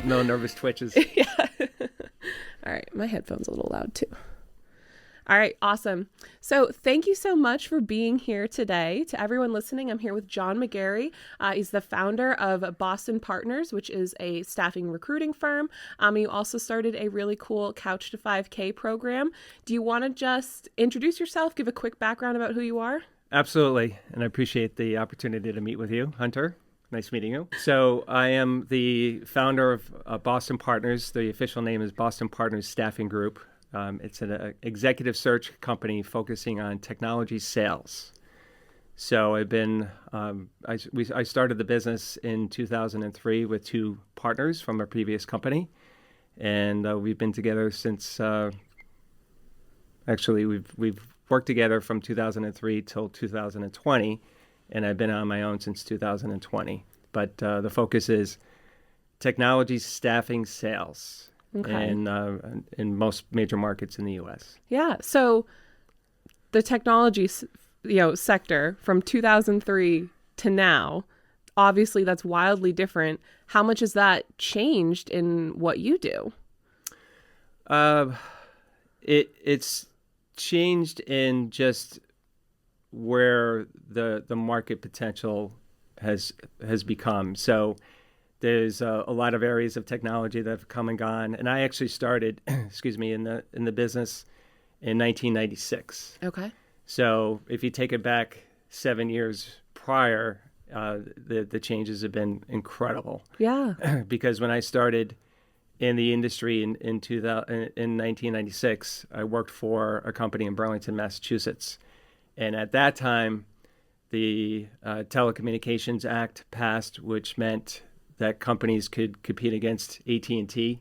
no nervous twitches. Yeah. All right. My headphone's a little loud too. All right. Awesome. So thank you so much for being here today. To everyone listening, I'm here with John McGarry. He's the founder of Boston Partners, which is a staffing recruiting firm. You also started a really cool Couch to 5K program. Do you want to just introduce yourself, give a quick background about who you are? Absolutely. And I appreciate the opportunity to meet with you, Hunter. Nice meeting you. So I am the founder of Boston Partners. The official name is Boston Partners Staffing Group. It's an executive search company focusing on technology sales. So I've been, I started the business in 2003 with two partners from a previous company. And we've been together since, actually we've worked together from 2003 till 2020. And I've been on my own since 2020. But the focus is technology staffing sales. Okay. And in most major markets in the U.S. Yeah. So the technology, sector from 2003 to now, obviously that's wildly different. How much has that changed in what you do? It's changed in just where the market potential has become. So there's a lot of areas of technology that have come and gone. And I actually started, in the business in 1996. Okay. So if you take it back 7 years prior, the changes have been incredible. Yeah. Because when I started in the industry in 1996, I worked for a company in Burlington, Massachusetts. And at that time, the Telecommunications Act passed, which meant that companies could compete against AT&T.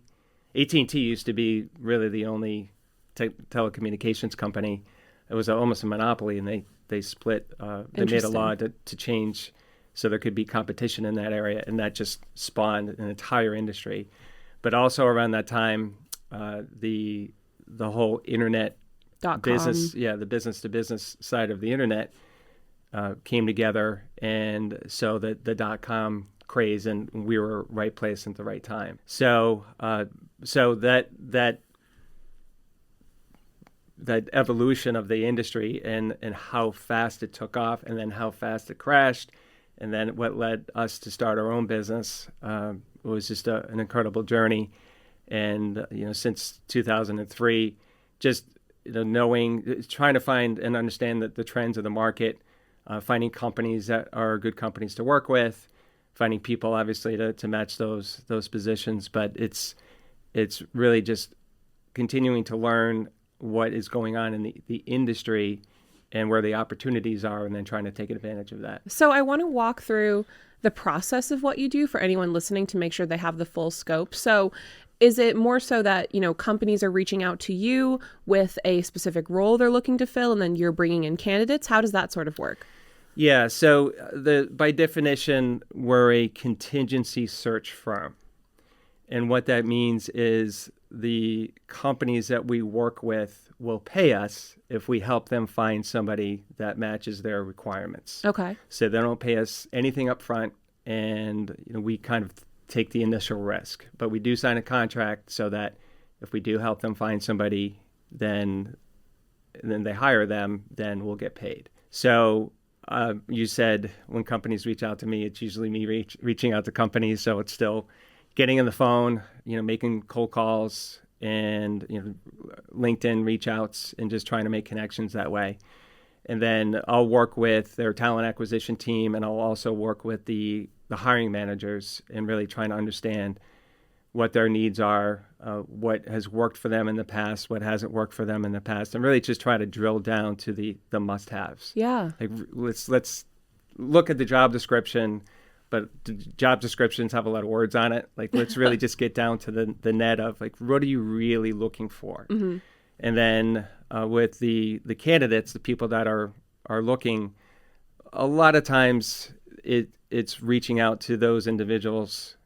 AT&T used to be really the only telecommunications company. It was almost a monopoly, and they split. They made a law to change so there could be competition in that area, and that just spawned an entire industry. But also around that time, the whole internet business, the business-to-business side of the internet came together, and so the .com craze, and we were right place at the right time. So that evolution of the industry and how fast it took off, and then how fast it crashed, and then what led us to start our own business was just an incredible journey. And since 2003, just trying to find and understand the trends of the market, finding companies that are good companies to work with, finding people obviously to match those positions, but it's really just continuing to learn what is going on in the industry and where the opportunities are, and then trying to take advantage of that. So I want to walk through the process of what you do for anyone listening to make sure they have the full scope. So is it more so that, companies are reaching out to you with a specific role they're looking to fill, and then you're bringing in candidates? How does that sort of work? Yeah, so by definition, we're a contingency search firm. And what that means is the companies that we work with will pay us if we help them find somebody that matches their requirements. Okay. So they don't pay us anything up front, and we kind of take the initial risk. But we do sign a contract so that if we do help them find somebody, then they hire them, then we'll get paid. So you said when companies reach out to me, it's usually me reaching out to companies. So it's still getting on the phone, making cold calls and, LinkedIn reach outs and just trying to make connections that way. And then I'll work with their talent acquisition team, and I'll also work with the hiring managers and really trying to understand what their needs are, what has worked for them in the past, what hasn't worked for them in the past, and really just try to drill down to the must-haves. Yeah. Like let's look at the job description, but the job descriptions have a lot of words on it. Like let's really just get down to the net of like, what are you really looking for? Mm-hmm. And then with the candidates, the people that are looking, a lot of times it's reaching out to those individuals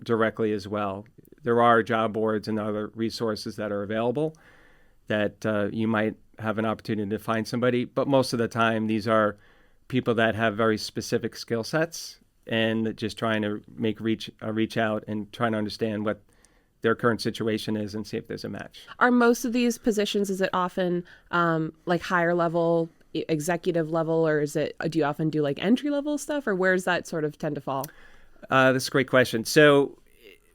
directly as well. There are job boards and other resources that are available that you might have an opportunity to find somebody, but most of the time these are people that have very specific skill sets, and just trying to reach out and trying to understand their current situation is and see if there's a match. Are most of these positions, is it often like higher level, executive level, or do you often do like entry level stuff, or where's that sort of tend to fall? That's a great question. So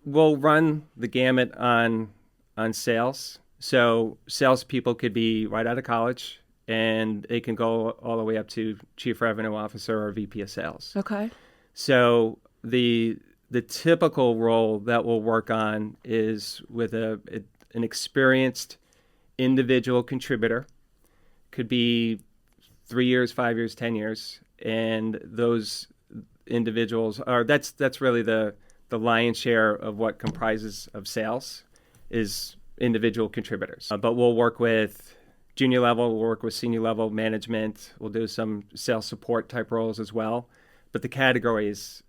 we'll run the gamut on sales. So salespeople could be right out of college, and it can go all the way up to chief revenue officer or VP of sales. Okay. So the typical role that we'll work on is with an experienced individual contributor. Could be 3 years, 5 years, 10 years, and those individuals that's really the lion's share of what comprises of sales is individual contributors. But we'll work with junior level, we'll work with senior level management, we'll do some sales support type roles as well. But the category is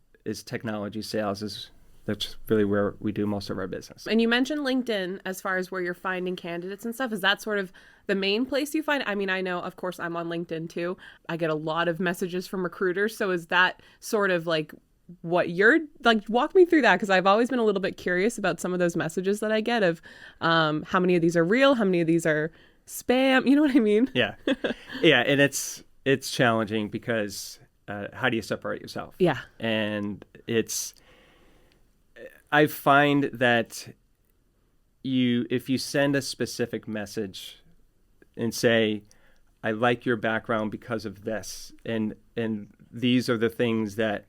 technology sales. That's really where we do most of our business. And you mentioned LinkedIn as far as where you're finding candidates and stuff. Is that sort of the main place you find? I mean, I know, of course, I'm on LinkedIn too. I get a lot of messages from recruiters. So is that sort of like what you're like? Walk me through that, because I've always been a little bit curious about some of those messages that I get of how many of these are real, how many of these are spam. You know what I mean? Yeah. Yeah. And it's challenging because how do you separate yourself? Yeah. And I find that if you send a specific message and say, I like your background because of this, and these are the things that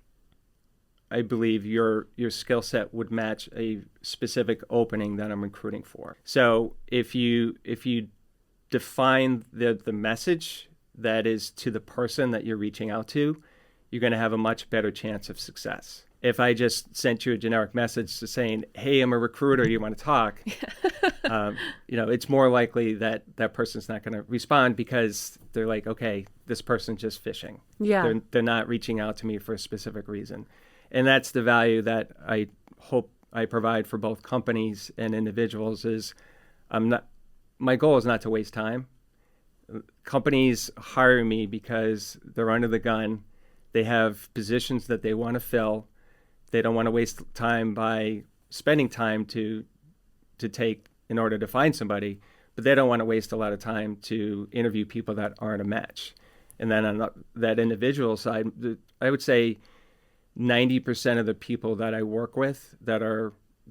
I believe your skill set would match a specific opening that I'm recruiting for. So if you define the message that is to the person that you're reaching out to, you're going to have a much better chance of success. If I just sent you a generic message to saying, hey, I'm a recruiter, do you want to talk? It's more likely that person's not going to respond because they're like, okay, this person's just fishing. Yeah. They're not reaching out to me for a specific reason. And that's the value that I hope I provide for both companies and individuals is my goal is not to waste time. Companies hire me because they're under the gun. They have positions that they want to fill. They don't want to waste time by spending time to take in order to find somebody, but they don't want to waste a lot of time to interview people that aren't a match. And then on that individual side, I would say 90% of the people that I work with that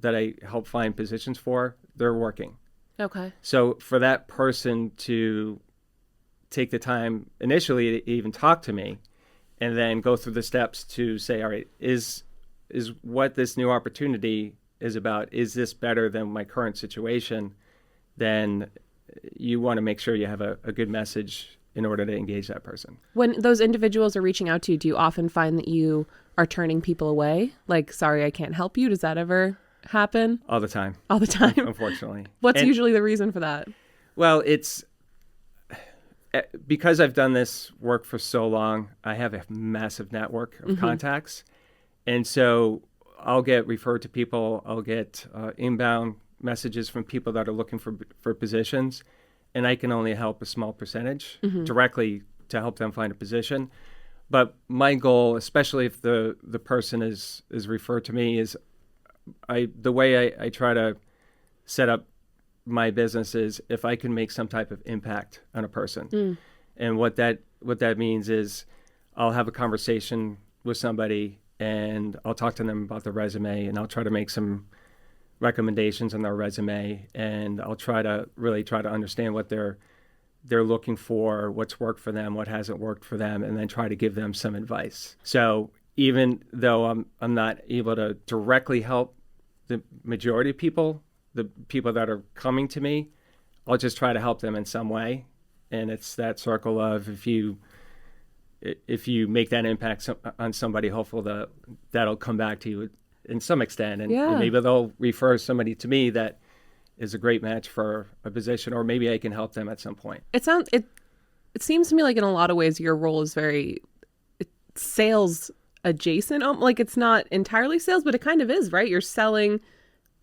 I help find positions for, they're working. Okay. So for that person to take the time initially to even talk to me and then go through the steps to say, all right, is what this new opportunity is about, is this better than my current situation? Then you want to make sure you have a good message in order to engage that person. When those individuals are reaching out to you, do you often find that you are turning people away? Like, sorry, I can't help you. Does that ever happen? All the time. All the time? Unfortunately. What's usually the reason for that? Well, it's because I've done this work for so long, I have a massive network of contacts. And so I'll get referred to people. I'll get inbound messages from people that are looking for positions. And I can only help a small percentage directly to help them find a position. But my goal, especially if the person is referred to me, is the way I try to set up my business is if I can make some type of impact on a person. And what that means is I'll have a conversation with somebody and I'll talk to them about their resume and I'll try to make some recommendations on their resume, and I'll try to understand what they're looking for, what's worked for them, what hasn't worked for them, and then try to give them some advice. So even though I'm not able to directly help the majority of people, the people that are coming to me, I'll just try to help them in some way. And it's that circle of if you make that impact on somebody, hopefully that'll come back to you in some extent, and maybe they'll refer somebody to me that is a great match for a position, or maybe I can help them at some point. It seems to me like in a lot of ways your role is very sales adjacent. Like it's not entirely sales, but it kind of is, right? You're selling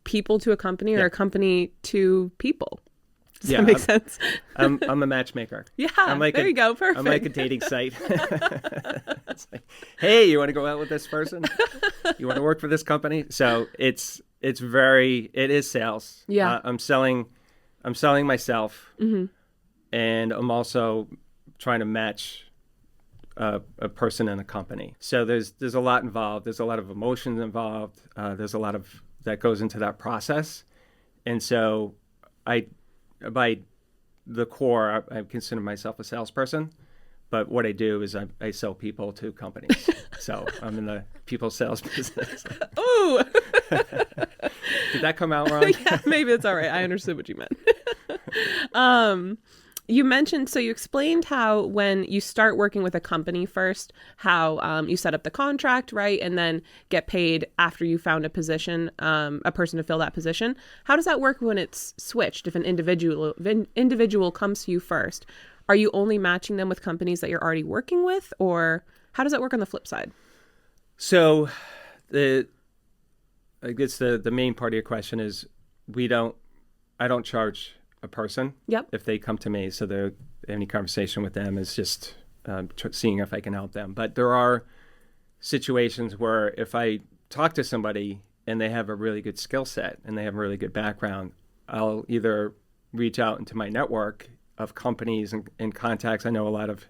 people to a company or a company to people. Does that make sense? I'm a matchmaker. Yeah, there you go. Perfect. I'm like a dating site. It's like, hey, you want to go out with this person? You want to work for this company? So it's it is sales. Yeah. I'm selling myself, and I'm also trying to match a person in a company. So there's a lot involved. There's a lot of emotions involved. There's a lot of that goes into that process. And so by the core, I consider myself a salesperson. But what I do is I sell people to companies. So I'm in the people sales business. Ooh. Did that come out wrong? Yeah, maybe it's all right. I understood what you meant. You mentioned, so you explained how when you start working with a company first, how you set up the contract, right? And then get paid after you found a position, a person to fill that position. How does that work when it's switched? If an individual comes to you first, are you only matching them with companies that you're already working with? Or how does that work on the flip side? So I guess the main part of your question is I don't charge a person if they come to me. So any conversation with them is just seeing if I can help them. But there are situations where if I talk to somebody and they have a really good skill set and they have a really good background, I'll either reach out into my network of companies and contacts. I know a lot of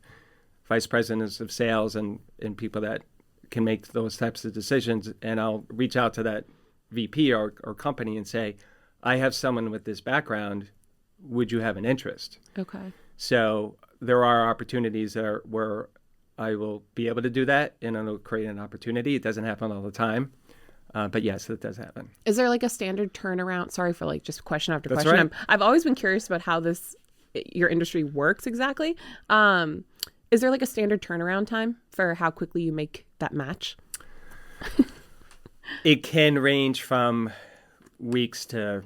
vice presidents of sales and people that can make those types of decisions. And I'll reach out to that VP or company and say, I have someone with this background. Would you have an interest? Okay. So there are opportunities there where I will be able to do that and it'll create an opportunity. It doesn't happen all the time. But yes, it does happen. Is there like a standard turnaround? Sorry for like just question after That's question. right. I've always been curious about how your industry works exactly. Is there like a standard turnaround time for how quickly you make that match? It can range from weeks to,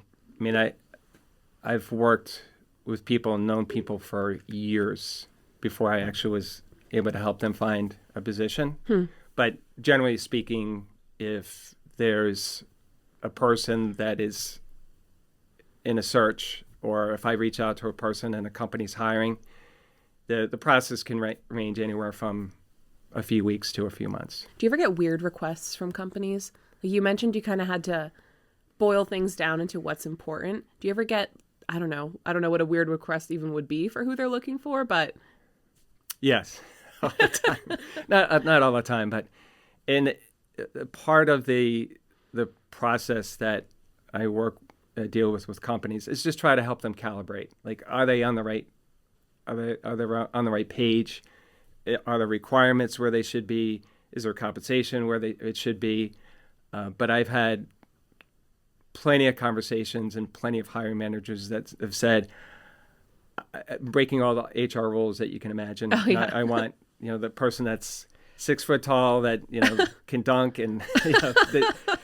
I've worked with people and known people for years before I actually was able to help them find a position. But generally speaking, if there's a person that is in a search, or if I reach out to a person and a company's hiring, the process can range anywhere from a few weeks to a few months. Do you ever get weird requests from companies? Like you mentioned you kind of had to boil things down into what's important. Do you ever get, I don't know what a weird request even would be for who they're looking for, but... Yes, all the time. not all the time, but in part of the process that I deal with companies is just try to help them calibrate. Like, are they on the right? Are they on the right page? Are the requirements where they should be? Is there compensation where it should be? But I've had plenty of conversations and plenty of hiring managers that have said, breaking all the HR rules that you can imagine. Oh, yeah. I want the person that's 6 foot tall that can dunk, and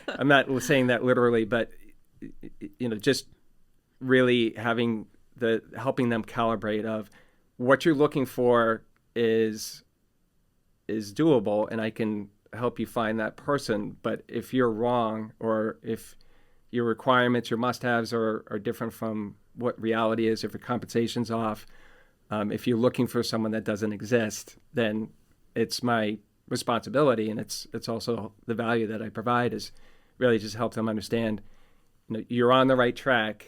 I'm not saying that literally, but just really helping them calibrate of what you're looking for is doable, and I can help you find that person. But if you're wrong, or if your requirements, your must-haves are different from what reality is, if your compensation's off, if you're looking for someone that doesn't exist, then it's my responsibility, and it's also the value that I provide is really just help them understand, you're on the right track,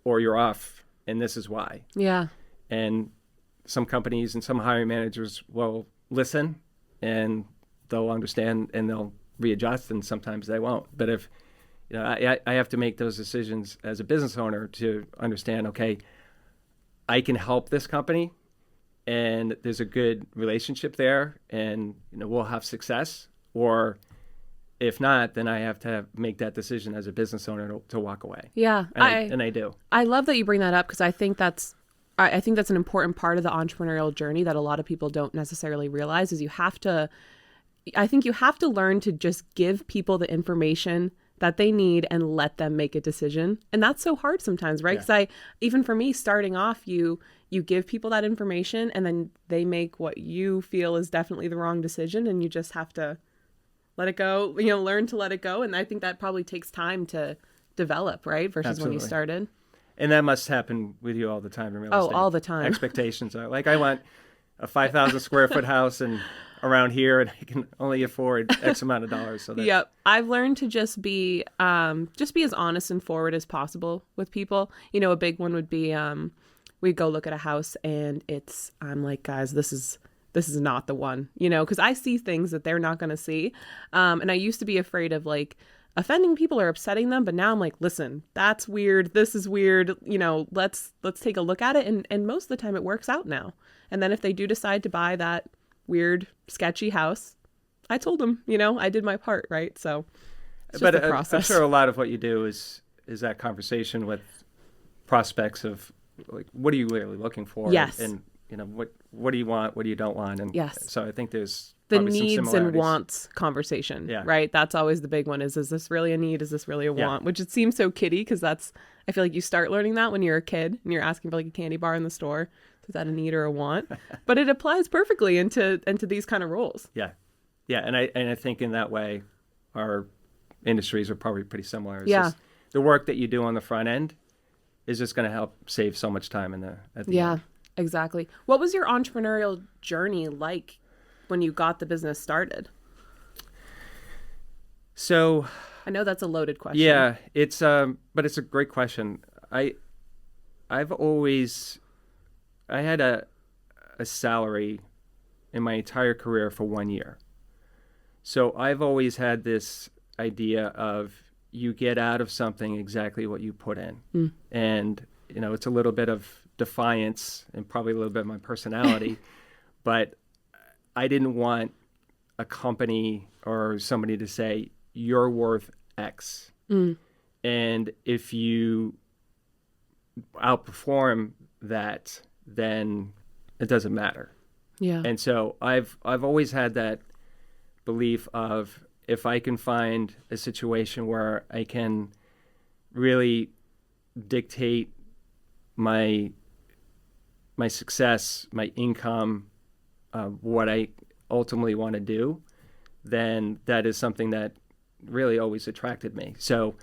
or you're off, and this is why. Yeah. And some companies and some hiring managers will listen, and they'll understand, and they'll readjust, and sometimes they won't. But if I have to make those decisions as a business owner to understand, okay, I can help this company, and there's a good relationship there, and we'll have success. Or if not, then I have to make that decision as a business owner to walk away. Yeah, and I do. I love that you bring that up, because I think that's an important part of the entrepreneurial journey that a lot of people don't necessarily realize is you have to learn to just give people the information that they need and let them make a decision. And that's so hard sometimes, right? Because even for me, starting off, you give people that information, and then they make what you feel is definitely the wrong decision, and you just have to let it go, learn to let it go. And I think that probably takes time to develop, right? Versus Absolutely. When you started. And that must happen with you all the time in real estate. Oh, all the time. Expectations are like, I want a 5,000 square foot house and around here, and I can only afford X amount of dollars. So Yep. I've learned to just be as honest and forward as possible with people. A big one would be we'd go look at a house and I'm like, guys, this is not the one, because I see things that they're not going to see. And I used to be afraid of like offending people or upsetting them, but now I'm like, listen, that's weird. This is weird. Let's take a look at it. And most of the time it works out now. And then if they do decide to buy that weird, sketchy house, I told them, I did my part, right? So it's just the process. I'm sure a lot of what you do is that conversation with prospects of like, what are you really looking for? Yes. And what do you want? What do you don't want? And yes. So I think there's the probably some needs and similarities. wants conversation, Yeah. right? That's always the big one is this really a need? Is this really a want? Which it seems so kiddie because I feel like you start learning that when you're a kid and you're asking for like a candy bar in the store. Is that a need or a want? But it applies perfectly into these kind of roles. Yeah. Yeah. And I think in that way, our industries are probably pretty similar. It's just the work that you do on the front end is just going to help save so much time at the end. Exactly. What was your entrepreneurial journey like when you got the business started? So I know that's a loaded question. Yeah, but it's a great question. I had a salary in my entire career for 1 year. So I've always had this idea of you get out of something exactly what you put in. And, it's a little bit of defiance and probably a little bit of my personality, but I didn't want a company or somebody to say, you're worth X. And if you outperform that, then it doesn't matter. Yeah. And so I've always had that belief of if I can find a situation where I can really dictate my success, my income, what I ultimately want to do, then that is something that really always attracted me. So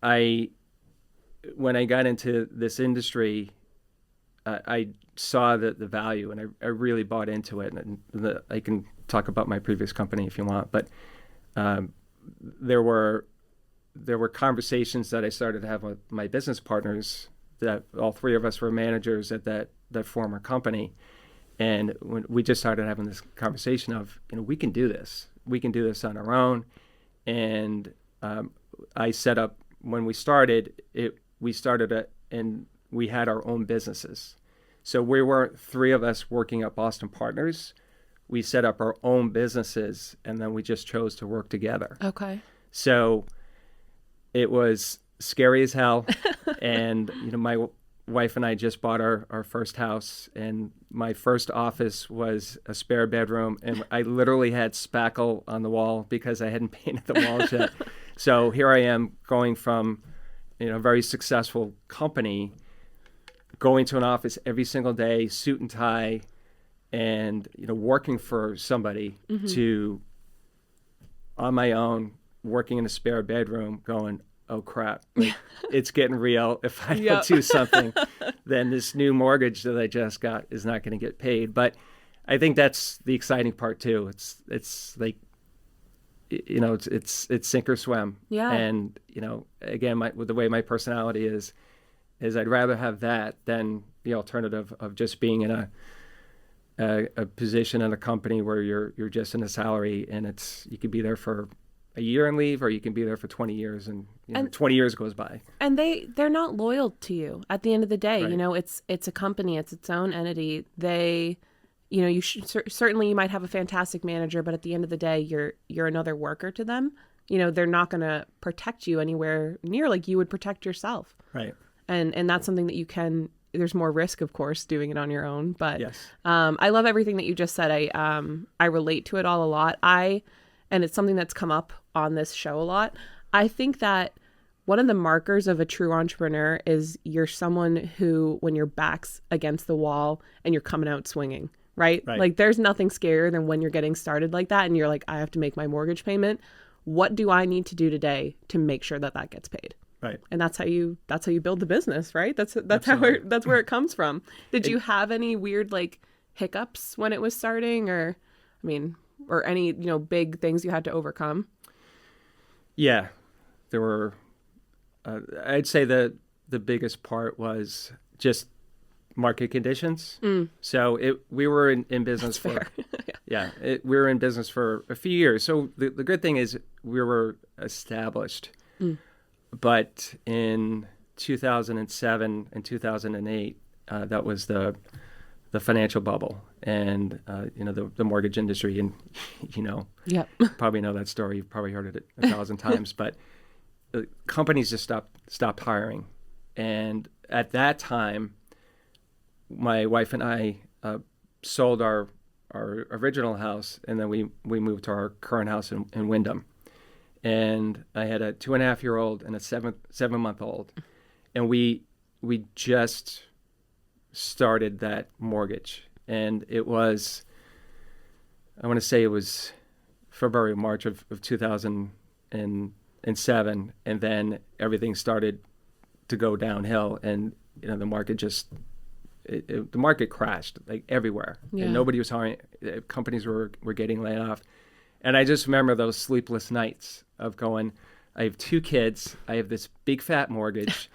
when I got into this industry, I saw the value and I really bought into it. And I can talk about my previous company if you want, but there were conversations that I started to have with my business partners that all three of us were managers at that former company. And when we just started having this conversation of, we can do this. We can do this on our own. And I set up, when we started, and we had our own businesses. So we weren't three of us working at Boston Partners. We set up our own businesses, and then we just chose to work together. Okay. So it was scary as hell. And, my wife and I just bought our first house, and my first office was a spare bedroom, and I literally had spackle on the wall because I hadn't painted the walls yet. So here I am going from, a very successful company, going to an office every single day, suit and tie, and, working for somebody to, on my own, working in a spare bedroom, going, oh crap, it's getting real. If I don't do something, then this new mortgage that I just got is not going to get paid. But I think that's the exciting part too. It's like, it's sink or swim. Yeah. And, again, with the way my personality is I'd rather have that than the alternative of just being in a position in a company where you're just in a salary and you could be there for a year and leave, or you can be there for 20 years and 20 years goes by. And they're not loyal to you at the end of the day. Right. It's a company, it's its own entity. You should, certainly you might have a fantastic manager, but at the end of the day, you're another worker to them. They're not going to protect you anywhere near like you would protect yourself. Right. And that's something that there's more risk, of course, doing it on your own. But yes. I love everything that you just said. I relate to it all a lot. And it's something that's come up on this show a lot. I think that one of the markers of a true entrepreneur is you're someone who, when your back's against the wall and you're coming out swinging, right? Like there's nothing scarier than when you're getting started like that and you're like, I have to make my mortgage payment. What do I need to do today to make sure that gets paid? Right. And that's how you build the business, right? That's Absolutely. that's where it comes from. Did you have any weird like hiccups when it was starting, or, I mean, or any, big things you had to overcome? Yeah, there were, I'd say the biggest part was just market conditions. So we were in business That's for, fair. we were in business for a few years. So the good thing is we were established. But in 2007 and 2008, that was the financial bubble, and the mortgage industry, and Yep. probably know that story. You've probably heard it 1,000 times, but companies just stopped hiring, and at that time, my wife and I sold our original house, and then we moved to our current house in Wyndham. And I had a 2.5-year-old and a 7-month-old, and we just started that mortgage, and it was, I want to say it was February, March of 2007, and then everything started to go downhill, and the market just the market crashed like everywhere, Yeah. and nobody was hiring. Companies were getting laid off. And I just remember those sleepless nights of going, I have 2 kids, I have this big fat mortgage,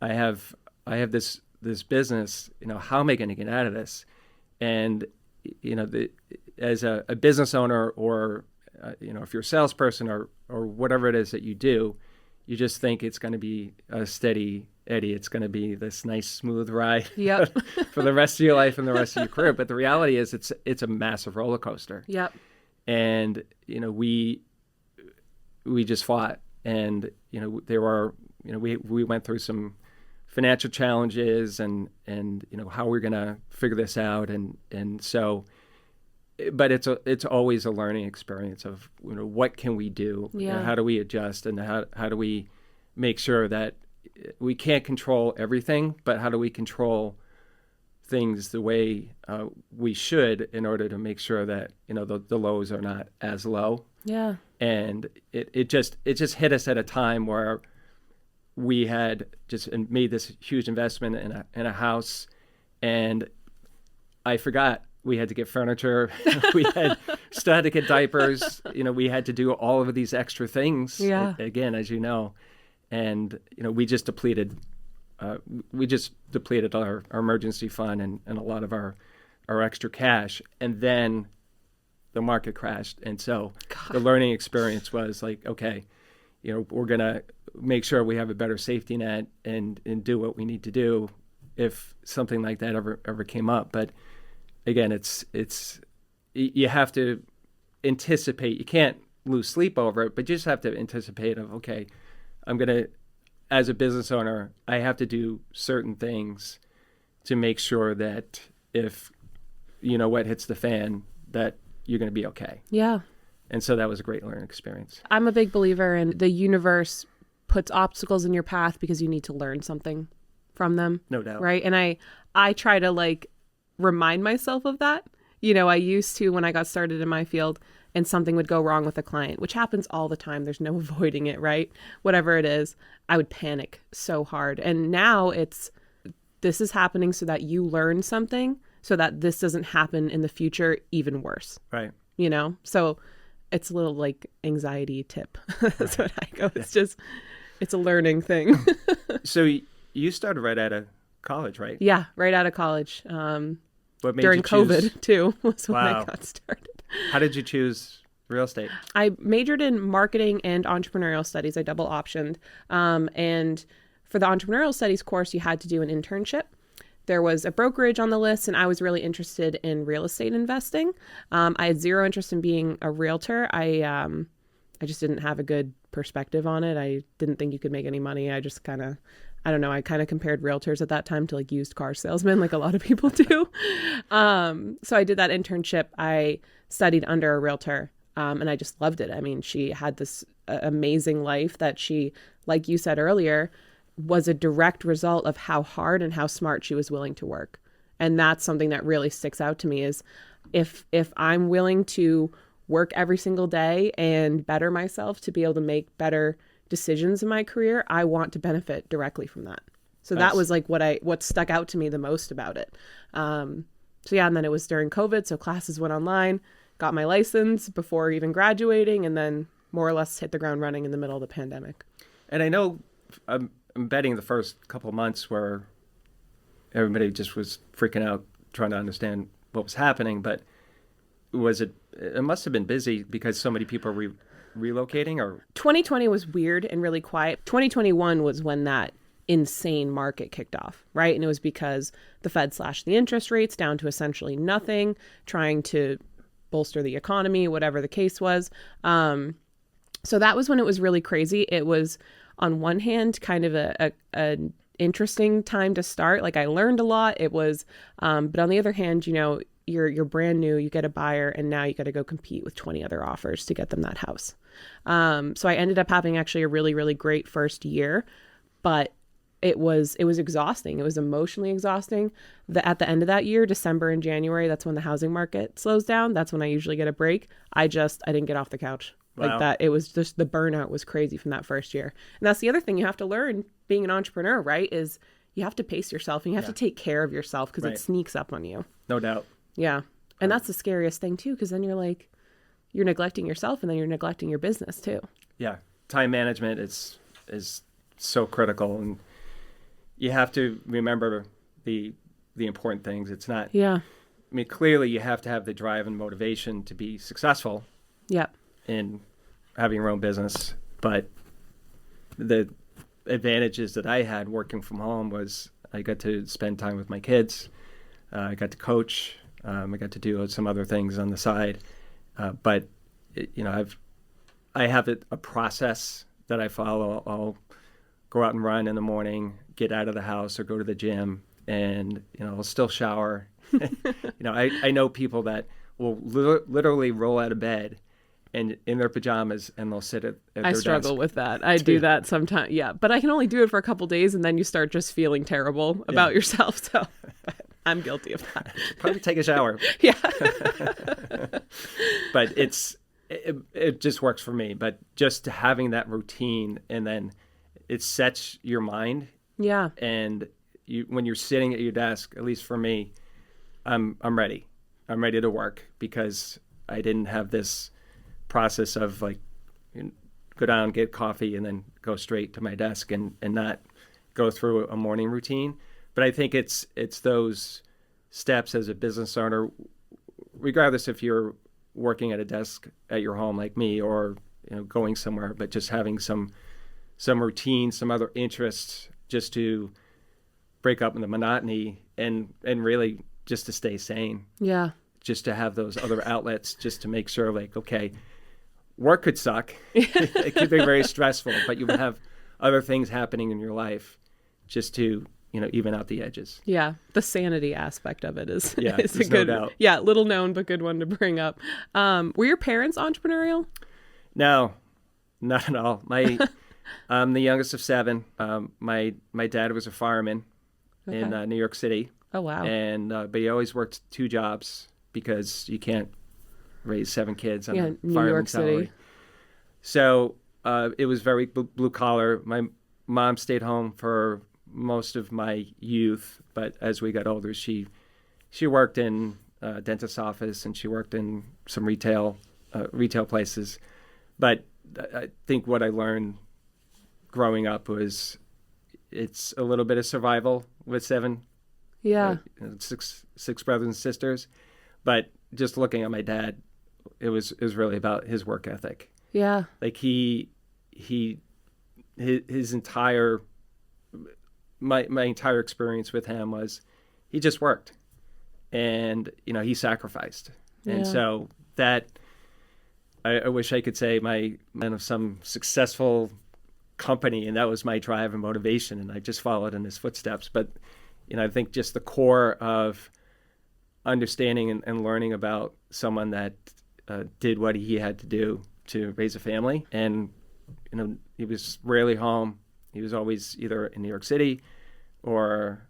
I have this business, how am I going to get out of this? And as a business owner, or if you're a salesperson or whatever it is that you do, you just think it's going to be a steady Eddie. It's going to be this nice smooth ride Yep. for the rest of your life and the rest of your career. But the reality is it's a massive roller coaster. Yep. And we just fought, and there were we went through some financial challenges, and how we're gonna figure this out, and so, but it's always a learning experience of what can we do, Yeah. how do we adjust, and how do we make sure that we can't control everything, but how do we control things the way we should, in order to make sure that the lows are not as low. Yeah. And it just hit us at a time where we had just made this huge investment in a house, and I forgot we had to get furniture. We still had to get diapers. We had to do all of these extra things. Yeah. Again, as you know, and we just depleted. We just depleted our emergency fund and a lot of our extra cash, and then the market crashed. And so the learning experience was like, okay, we're going to make sure we have a better safety net and do what we need to do if something like that ever came up. But again, it's you have to anticipate. You can't lose sleep over it, but you just have to anticipate of, okay, I'm going to, as a business owner, I have to do certain things to make sure that if what hits the fan, that you're going to be okay. Yeah. And so that was a great learning experience. I'm a big believer in the universe puts obstacles in your path because you need to learn something from them. No doubt. Right. And I try to remind myself of that. I used to, when I got started in my field and something would go wrong with a client, which happens all the time. There's no avoiding it, right? Whatever it is, I would panic so hard. And now this is happening so that you learn something, so that this doesn't happen in the future even worse. Right. So it's a little anxiety tip. That's what I go. It's just, it's a learning thing. So you started right out of college, right? Yeah, right out of college. What made During you choose? COVID too was when Wow. I got started. How did you choose real estate? I majored in marketing and entrepreneurial studies. I double optioned. And for the entrepreneurial studies course, you had to do an internship. There was a brokerage on the list, and I was really interested in real estate investing. I had zero interest in being a realtor. I just didn't have a good perspective on it. I didn't think you could make any money. I just kind of, I don't know, I kind of compared realtors at that time to used car salesmen, like a lot of people do. So I did that internship. I studied under a realtor, and I just loved it. I mean, she had this amazing life that she, like you said earlier, was a direct result of how hard and how smart she was willing to work. And that's something that really sticks out to me is if I'm willing to work every single day and better myself to be able to make better decisions in my career, I want to benefit directly from that. So that was what stuck out to me the most about it. yeah, and then it was during COVID, so classes went online, got my license before even graduating, and then more or less hit the ground running in the middle of the pandemic. And I know I'm betting the first couple of months where everybody just was freaking out trying to understand what was happening, but it must have been busy because so many people are relocating, or 2020 was weird and really quiet. 2021 was when that insane market kicked off, right? And it was because the Fed slashed the interest rates down to essentially nothing, trying to bolster the economy, whatever the case was. So that was when it was really crazy. It was, on one hand, kind of an interesting time to start. Like, I learned a lot. It was, but on the other hand, you know, you're brand new, you get a buyer, and now you got to go compete with 20 other offers to get them that house. So I ended up having actually a really, really great first year, but it was exhausting. It was emotionally exhausting. At the end of that year, December and January, that's when the housing market slows down. That's when I usually get a break. I didn't get off the couch. Wow. Like that. It was just, the burnout was crazy from that first year. And that's the other thing you have to learn being an entrepreneur, right? Is you have to pace yourself and you have to take care of yourself, because it sneaks up on you. No doubt. Yeah. And that's the scariest thing too, because then you're neglecting yourself, and then you're neglecting your business too. Yeah. Time management is so critical, and you have to remember the important things. It's not, Yeah. I mean, clearly you have to have the drive and motivation to be successful Yep. in having your own business. But the advantages that I had working from home was I got to spend time with my kids. I got to coach. I got to do some other things on the side. But I have a process that I follow. I'll go out and run in the morning, get out of the house, or go to the gym, and I'll still shower. I know people that will literally roll out of bed and in their pajamas, and they'll sit at their I struggle desk. with that. I do that sometimes. Yeah. But I can only do it for a couple days, and then you start just feeling terrible about yourself. So I'm guilty of that. Probably take a shower. Yeah. But it just works for me. But just having that routine, and then it sets your mind. Yeah. And when you're sitting at your desk, at least for me, I'm ready. I'm ready to work, because I didn't have this process of like go down, get coffee, and then go straight to my desk and not go through a morning routine. But I think it's those steps as a business owner, regardless if you're working at a desk at your home like me, or going somewhere, but just having some routine, some other interests, just to break up in the monotony, and really just to stay sane. Yeah. Just to have those other outlets, just to make sure, like, okay, work could suck. It could be very stressful, but you have other things happening in your life just to, even out the edges. Yeah. The sanity aspect of it is Yeah, a there's good, no doubt. yeah, little known, but good one to bring up. Were your parents entrepreneurial? No, not at all. I'm the youngest of seven. My dad was a fireman in New York City. Oh, wow. And but he always worked two jobs, because you can't raise seven kids on a New fireman York salary. City. So it was very blue collar. My mom stayed home for most of my youth, but as we got older, she worked in a dentist's office, and she worked in some retail places. But I think what I learned growing up was it's a little bit of survival with seven. Yeah. Six brothers and sisters. But just looking at my dad, it was really about his work ethic. Yeah. Like his entire my entire experience with him was he just worked, and he sacrificed. And so that I wish I could say my man of some successful company, and that was my drive and motivation, and I just followed in his footsteps. But I think just the core of understanding and learning about someone that did what he had to do to raise a family. And, he was rarely home. He was always either in New York City or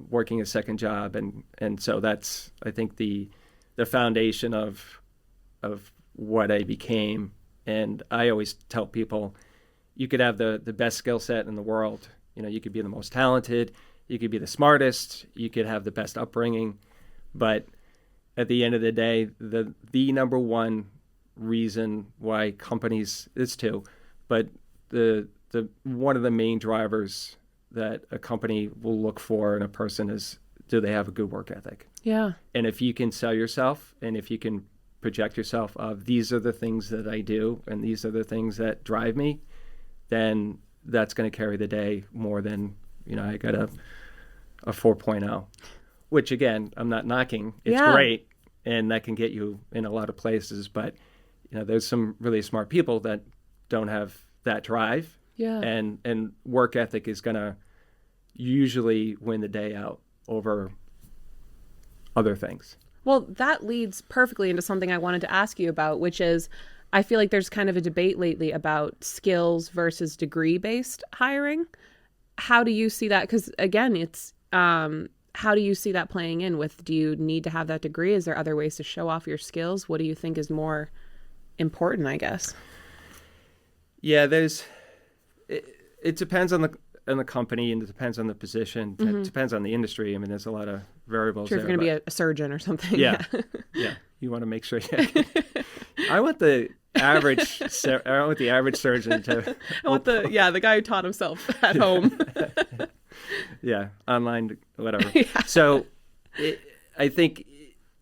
working a second job. And so that's, I think, the foundation of what I became. And I always tell people, you could have the best skill set in the world. You could be the most talented. You could be the smartest, you could have the best upbringing, but at the end of the day, the number one reason why companies, it's two, but the one of the main drivers that a company will look for in a person is, do they have a good work ethic? Yeah. And if you can sell yourself, and if you can project yourself of, these are the things that I do and these are the things that drive me, then that's going to carry the day more than, I got a 4.0, which again, I'm not knocking. It's great, and that can get you in a lot of places, but there's some really smart people that don't have that drive. Yeah. And work ethic is going to usually win the day out over other things. Well, that leads perfectly into something I wanted to ask you about, which is, I feel like there's kind of a debate lately about skills versus degree-based hiring. How do you see that? Because again, it's how do you see that playing in with, do you need to have that degree? Is there other ways to show off your skills? What do you think is more important, I guess? Yeah, it depends on the company, and it depends on the position. It depends on the industry. I mean, there's a lot of variables. Sure, if you're going to be a surgeon or something. Yeah. Yeah. You want to make sure. Yeah. I want the average surgeon to. I want the guy who taught himself at home. Yeah, online, whatever. Yeah. So, I think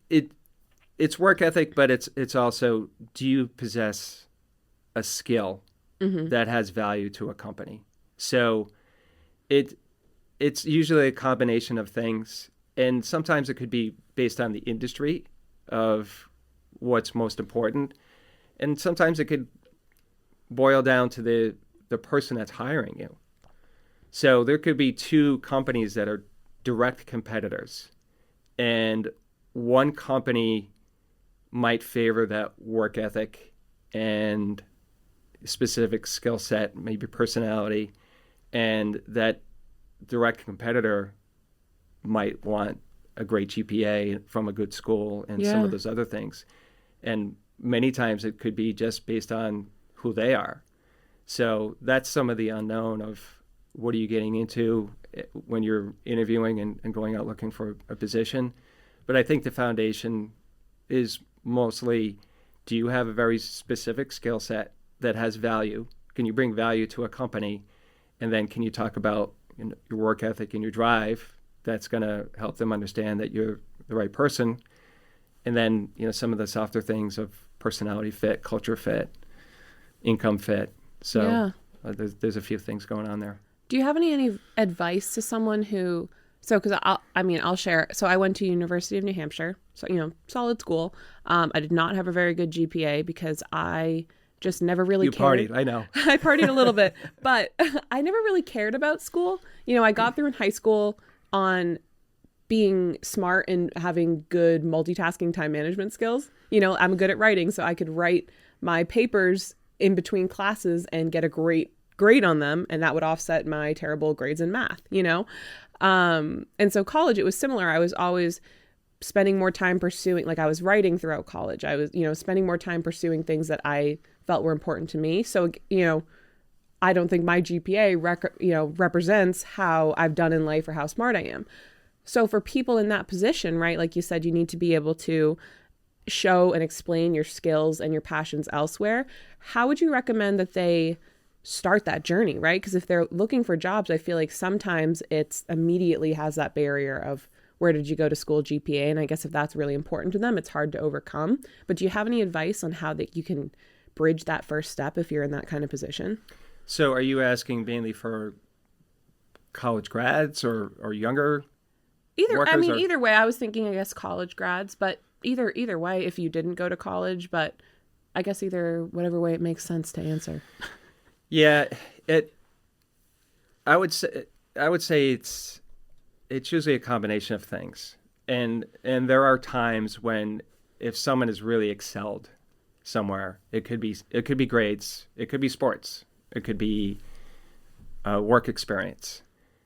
it's work ethic, but it's also, do you possess a skill that has value to a company? So, it's usually a combination of things, and sometimes it could be based on the industry of what's most important, and sometimes it could boil down to the person that's hiring you. So there could be two companies that are direct competitors, and one company might favor that work ethic and specific skill set, maybe personality, and that direct competitor might want a great GPA from a good school and some of those other things. And many times it could be just based on who they are. So that's some of the unknown of, what are you getting into when you're interviewing and going out looking for a position. But I think the foundation is mostly, do you have a very specific skill set that has value? Can you bring value to a company? And then can you talk about your work ethic and your drive that's going to help them understand that you're the right person? And then, some of the softer things of personality fit, culture fit, income fit. So there's a few things going on there. Do you have any advice to someone who, because I'll share. So I went to University of New Hampshire, so, solid school. I did not have a very good GPA because I just never really cared. You partied, I know. I partied a little bit, but I never really cared about school. I got through in high school on being smart and having good multitasking time management skills. I'm good at writing, so I could write my papers in between classes and get a great grade on them, and that would offset my terrible grades in math, and so college, it was similar. I was always spending more time pursuing, like I was writing throughout college. I was, spending more time pursuing things that I felt were important to me. So, I don't think my GPA, represents how I've done in life or how smart I am. So for people in that position, right, like you said, you need to be able to show and explain your skills and your passions elsewhere. How would you recommend that they start that journey, right? Because if they're looking for jobs, I feel like sometimes it's immediately has that barrier of, where did you go to school, GPA? And I guess if that's really important to them, it's hard to overcome. But do you have any advice on how that you can bridge that first step if you're in that kind of position? So are you asking mainly for college grads or younger workers? Either way. I was thinking, I guess, college grads, but either way, if you didn't go to college, but I guess whatever way it makes sense to answer. Yeah, I would say it's usually a combination of things, and there are times when, if someone has really excelled somewhere, it could be grades, it could be sports, it could be work experience.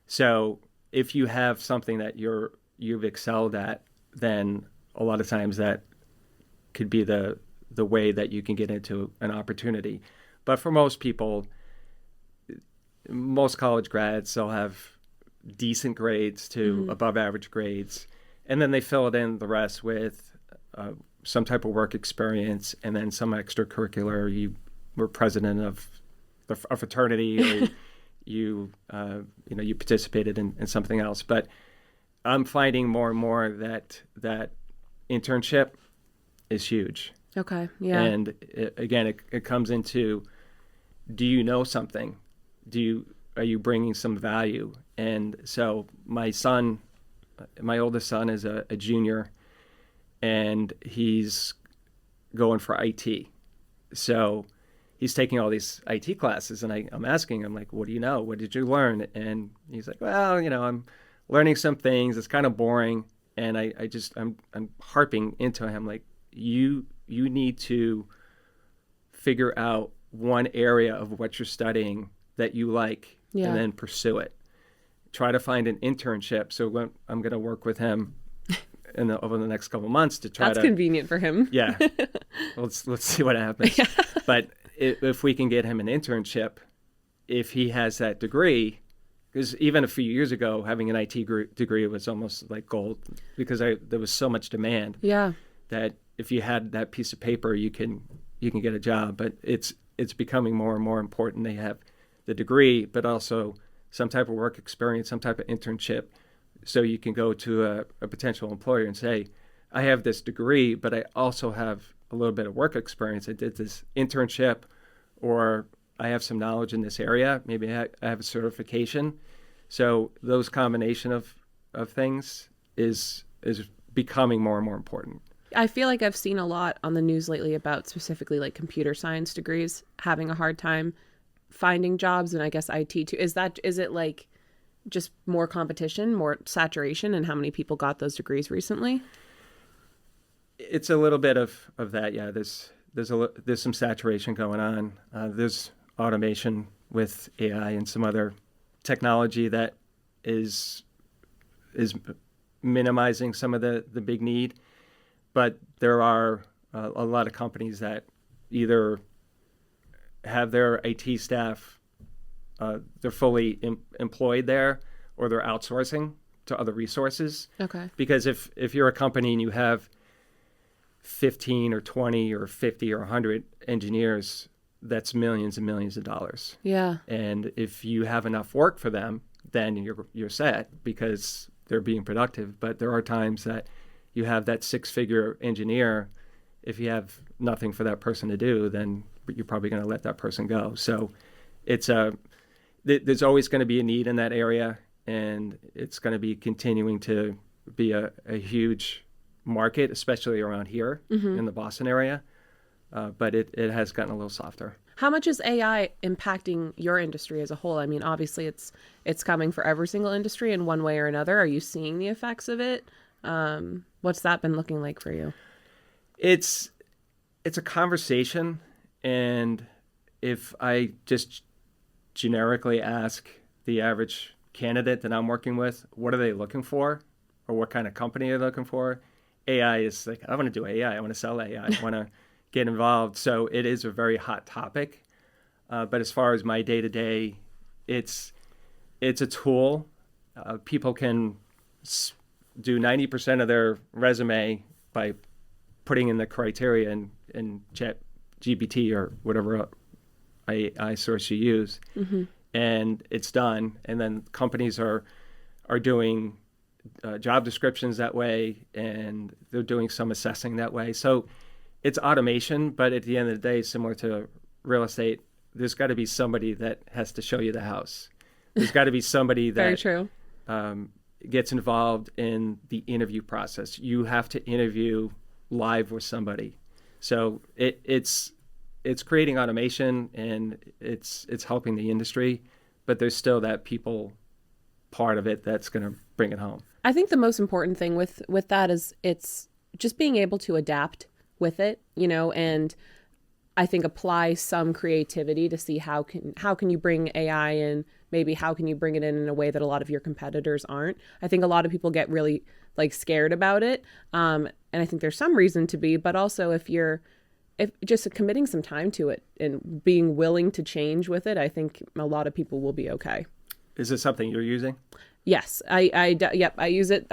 So if you have something that you've excelled at, then a lot of times that could be the way that you can get into an opportunity. But for most people, most college grads, they'll have decent grades to above average grades, and then they fill it in the rest with some type of work experience, and then some extracurricular. You were president of a fraternity, or you participated in something else. But I'm finding more and more that internship is huge. Okay. Yeah. And it comes into, do you know something? Are you bringing some value? And so my oldest son is a junior, and he's going for IT. So he's taking all these IT classes, and I'm asking him, like, what do you know? What did you learn? And he's like, well, I'm learning some things. It's kind of boring. And I'm harping into him, like, you need to figure out one area of what you're studying that you like, and then pursue it. Try to find an internship. So I'm going to work with him over the next couple of months to try. That's convenient for him. Yeah. Let's see what happens. Yeah. But if we can get him an internship, if he has that degree, because even a few years ago, having an IT degree was almost like gold, because there was so much demand. Yeah. That if you had that piece of paper, you can get a job. But it's becoming more and more important. They have the degree, but also some type of work experience, some type of internship, so you can go to a potential employer and say, I have this degree, but I also have a little bit of work experience. I did this internship, or I have some knowledge in this area. Maybe I have a certification. So those combination of things is becoming more and more important. I feel like I've seen a lot on the news lately about specifically like computer science degrees having a hard time finding jobs, and I guess IT too. Is it like just more competition, more saturation, and how many people got those degrees recently? It's a little bit of that. Yeah, there's some saturation going on. There's automation with AI and some other technology that is minimizing some of the big need. But there are a lot of companies that either have their IT staff, they're fully employed there, or they're outsourcing to other resources. Okay. Because if you're a company and you have 15 or 20 or 50 or 100 engineers, that's millions and millions of dollars. Yeah. And if you have enough work for them, then you're set, because they're being productive. But there are times that you have that six-figure engineer. If you have nothing for that person to do, then you're probably going to let that person go. So there's always going to be a need in that area, and it's going to be continuing to be a huge market, especially around here in the Boston area. But it has gotten a little softer. How much is AI impacting your industry as a whole? I mean, obviously it's coming for every single industry in one way or another. Are you seeing the effects of it? What's that been looking like for you? It's a conversation, and if I just generically ask the average candidate that I'm working with, what are they looking for, or what kind of company are they looking for? AI is like, I want to do AI. I want to sell AI. I want to get involved. So it is a very hot topic. But as far as my day-to-day, it's a tool. People can do 90% of their resume by putting in the criteria in ChatGPT or whatever AI source you use, and it's done. And then companies are doing job descriptions that way, and they're doing some assessing that way. So it's automation, but at the end of the day, similar to real estate, there's got to be somebody that has to show you the house. There's got to be somebody that Very true. Gets involved in the interview process. You have to interview live with somebody. So it's creating automation, and it's helping the industry, but there's still that people part of it that's going to bring it home. I think the most important thing with that is it's just being able to adapt with it, and I think apply some creativity to see how can you bring AI in, maybe how can you bring it in a way that a lot of your competitors aren't. I think a lot of people get really scared about it. And I think there's some reason to be, but also if just committing some time to it and being willing to change with it, I think a lot of people will be okay. Is this something you're using? Yes, I use it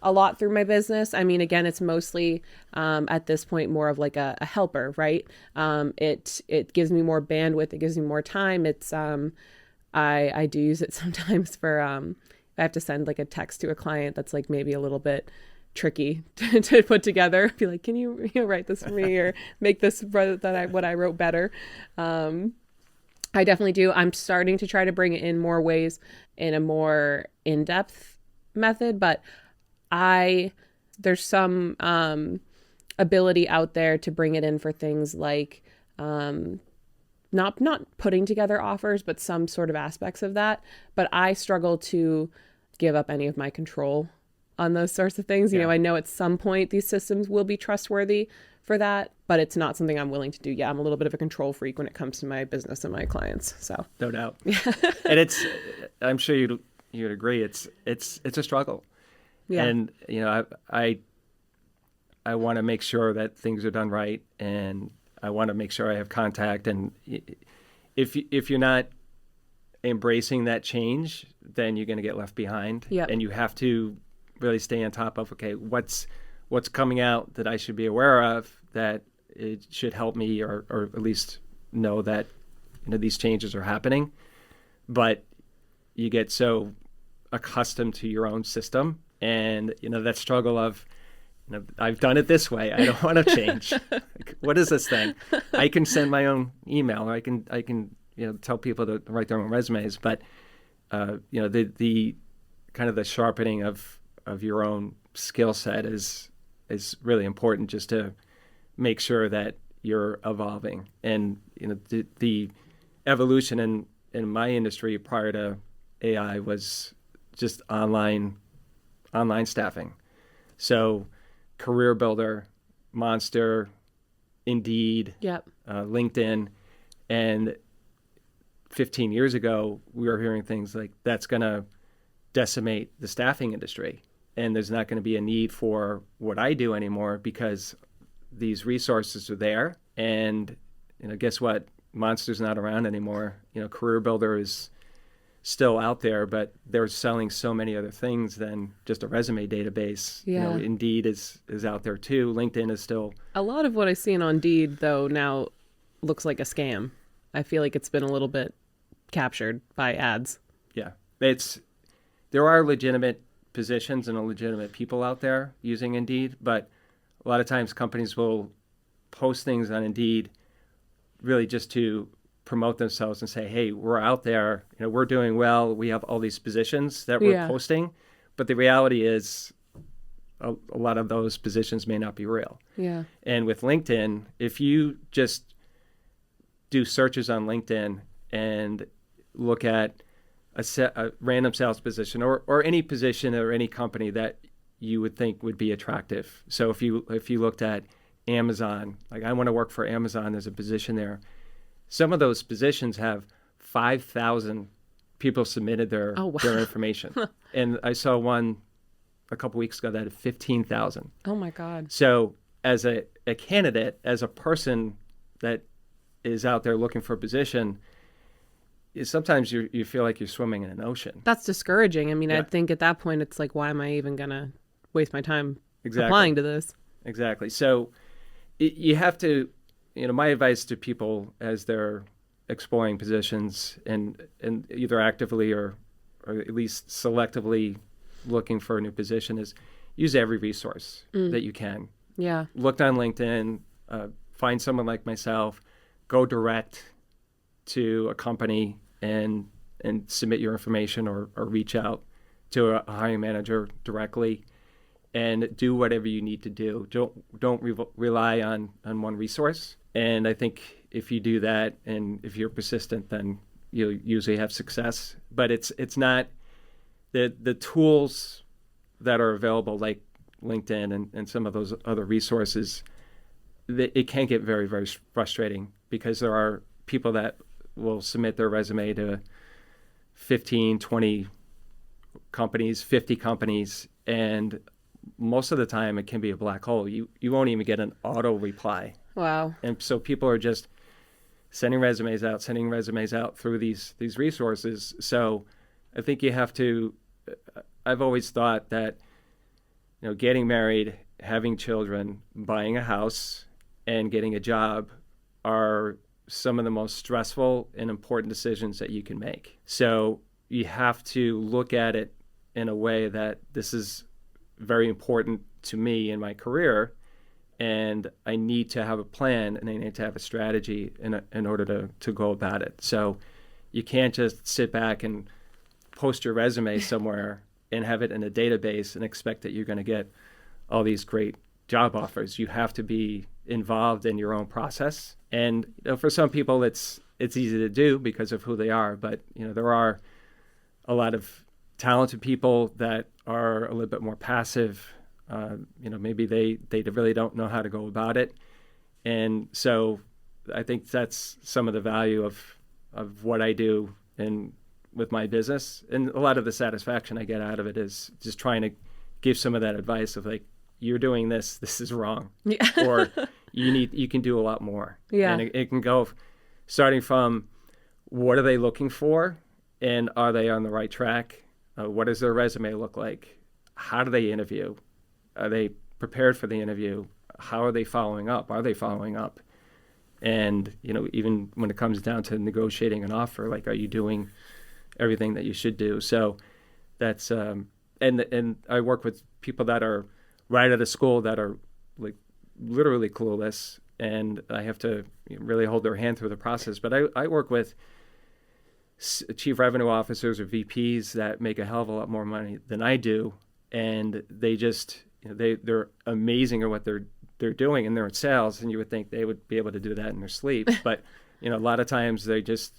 a lot through my business. I mean, again, it's mostly at this point more of like a helper, right? It gives me more bandwidth. It gives me more time. It's I do use it sometimes for I have to send like a text to a client that's like maybe a little bit tricky to put together. Be like, can you write this for me or make this what I wrote better? I definitely do. I'm starting to try to bring it in more ways in a more in-depth method, but there's some ability out there to bring it in for things like not putting together offers, but some sort of aspects of that. But I struggle to give up any of my control on those sorts of things. You know, I know at some point these systems will be trustworthy for that, but it's not something I'm willing to do. Yeah, I'm a little bit of a control freak when it comes to my business and my clients. So no doubt. And I'm sure you'd agree. It's a struggle. Yeah. And you know, I want to make sure that things are done right, and I want to make sure I have contact. And if you're not embracing that change, then you're going to get left behind. Yep. And you have to really stay on top of, okay, what's coming out that I should be aware of, that it should help me, or at least know that, you know, these changes are happening. But you get so accustomed to your own system, and you know, that struggle of, you know, I've done it this way, I don't want to change. Like, what is this thing? I can send my own email, or I can you know, tell people to write their own resumes, but you know, the kind of the sharpening of your own skill set is really important, just to make sure that you're evolving. And you know, the evolution in my industry prior to AI was just online staffing. So Career Builder, Monster, Indeed, LinkedIn, and 15 years ago we were hearing things like that's going to decimate the staffing industry, and there's not going to be a need for what I do anymore because these resources are there. And you know, guess what? Monster's not around anymore. You know, Career Builder is still out there, but they're selling so many other things than just a resume database. Yeah. You know, Indeed is out there too. LinkedIn is still. A lot of what I see on Indeed, though, now looks like a scam. I feel like it's been a little bit captured by ads. Yeah. There are legitimate positions and legitimate people out there using Indeed, but a lot of times companies will post things on Indeed really just to promote themselves and say, hey, we're out there, you know, we're doing well, we have all these positions that we're posting. But the reality is a lot of those positions may not be real. Yeah. And with LinkedIn, if you just do searches on LinkedIn and look at a random sales position or any position or any company that you would think would be attractive. So if you looked at Amazon, like I want to work for Amazon, there's a position there. Some of those positions have 5,000 people submitted their information. And I saw one a couple weeks ago that had 15,000. Oh my God. So as a candidate, as a person that is out there looking for a position, sometimes you feel like you're swimming in an ocean. That's discouraging. I mean, I think at that point it's like, why am I even going to waste my time applying to this? Exactly. So you have to, you know, my advice to people as they're exploring positions and either actively or at least selectively looking for a new position is use every resource that you can. Yeah. Look on LinkedIn, find someone like myself, go direct to a company and submit your information or reach out to a hiring manager directly and do whatever you need to do. Don't rely on one resource. And I think if you do that and if you're persistent, then you'll usually have success. But it's not the tools that are available like LinkedIn and some of those other resources. It can get very, very frustrating because there are people that will submit their resume to 15, 20 companies, 50 companies, and most of the time it can be a black hole. You won't even get an auto reply. Wow. And so people are just sending resumes out through these resources. So I think you have to, I've always thought that getting married, having children, buying a house, and getting a job are some of the most stressful and important decisions that you can make. So you have to look at it in a way that this is very important to me in my career, and I need to have a plan and I need to have a strategy in order to go about it. So you can't just sit back and post your resume somewhere and have it in a database and expect that you're going to get all these great job offers. You have to be involved in your own process. And for some people, it's easy to do because of who they are. But there are a lot of talented people that are a little bit more passive. Maybe they really don't know how to go about it. And so I think that's some of the value of what I do and with my business. And a lot of the satisfaction I get out of it is just trying to give some of that advice of like, you're doing this is wrong. Yeah. Or you can do a lot more. Yeah. And it can go starting from what are they looking for and are they on the right track? What does their resume look like? How do they interview? Are they prepared for the interview? How are they following up? Are they following up? And, even when it comes down to negotiating an offer, like, are you doing everything that you should do? So that's, and I work with people that are right out of school that are like literally clueless, and I have to really hold their hand through the process. But I work with chief revenue officers or VPs that make a hell of a lot more money than I do, and they just they're amazing at what they're doing, and they're in sales, and you would think they would be able to do that in their sleep, but a lot of times they just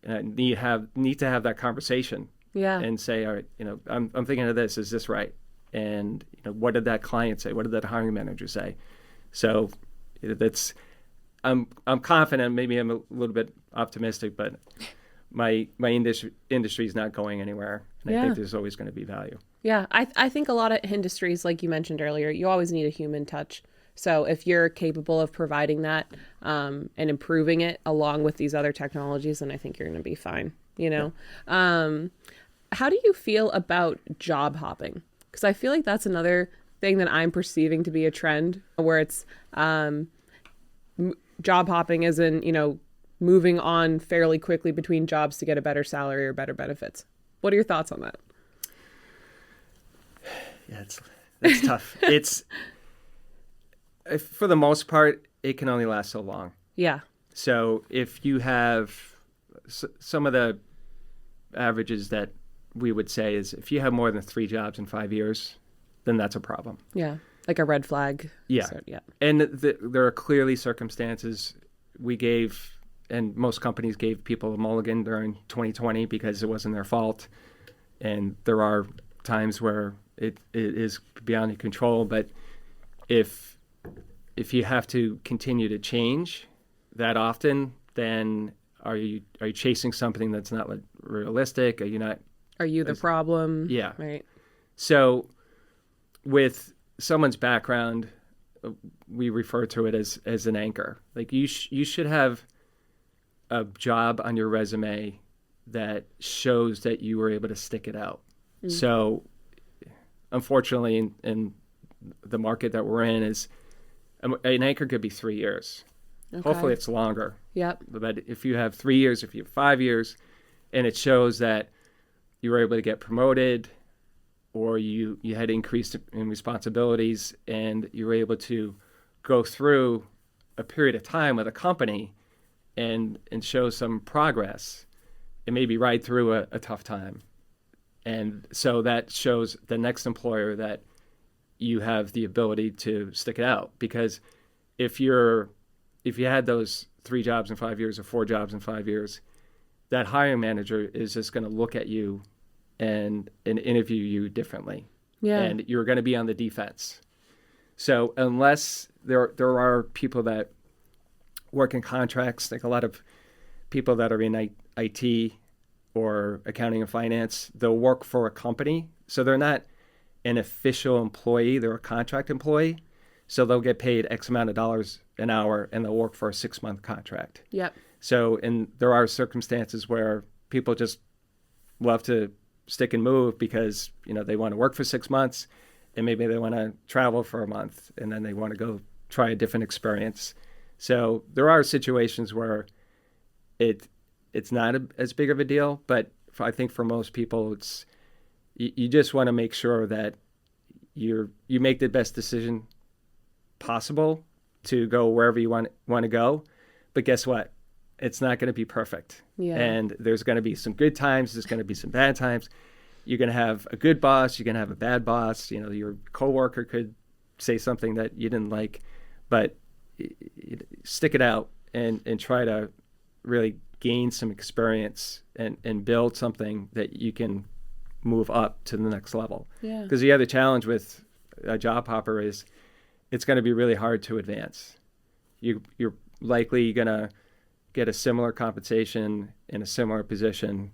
need to have that conversation, and say, all right, I'm thinking of this. Is this right? And what did that client say? What did that hiring manager say? So that's I'm confident. Maybe I'm a little bit optimistic, but my industry is not going anywhere, and I think there's always going to be value. Yeah, I think a lot of industries, like you mentioned earlier, you always need a human touch. So if you're capable of providing that and improving it along with these other technologies, then I think you're going to be fine. Yeah. How do you feel about job hopping? Because I feel like that's another thing that I'm perceiving to be a trend where it's job hopping as in, moving on fairly quickly between jobs to get a better salary or better benefits. What are your thoughts on that? Yeah, that's tough. For the most part, it can only last so long. Yeah. So if you have some of the averages that we would say is if you have more than 3 jobs in 5 years, then that's a problem. Yeah. Like a red flag. Yeah. So, yeah. And there are clearly circumstances we gave, and most companies gave people a mulligan during 2020 because it wasn't their fault. And there are times where it is beyond your control. But if you have to continue to change that often, then are you chasing something that's not realistic? Are you not? Are you the problem? Yeah. Right. So with someone's background, we refer to it as an anchor. Like you should have a job on your resume that shows that you were able to stick it out. Mm. So unfortunately, in the market that we're in, is an anchor could be 3 years. Okay. Hopefully it's longer. Yep. But if you have 3 years, if you have 5 years, and it shows that you were able to get promoted or you had increased in responsibilities and you were able to go through a period of time with a company and show some progress, and maybe ride through a tough time. And so that shows the next employer that you have the ability to stick it out. Because if you had those 3 jobs in 5 years or 4 jobs in 5 years, that hiring manager is just going to look at you and interview you differently. Yeah. And you're going to be on the defense. So unless there are people that work in contracts, like a lot of people that are in IT or accounting and finance, they'll work for a company. So they're not an official employee, they're a contract employee. So they'll get paid X amount of dollars an hour and they'll work for a 6-month contract. Yep. So, and there are circumstances where people just love to stick and move because, they want to work for 6 months and maybe they want to travel for a month, and then they want to go try a different experience. So there are situations where it's not as big of a deal, but I think for most people, you just want to make sure that you make the best decision possible to go wherever you want to go. But guess what? It's not going to be perfect. Yeah. And there's going to be some good times. There's going to be some bad times. You're going to have a good boss. You're going to have a bad boss. Your coworker could say something that you didn't like, but stick it out and try to really gain some experience and build something that you can move up to the next level. Yeah. Because the other challenge with a job hopper is it's going to be really hard to advance. You're likely going to get a similar compensation in a similar position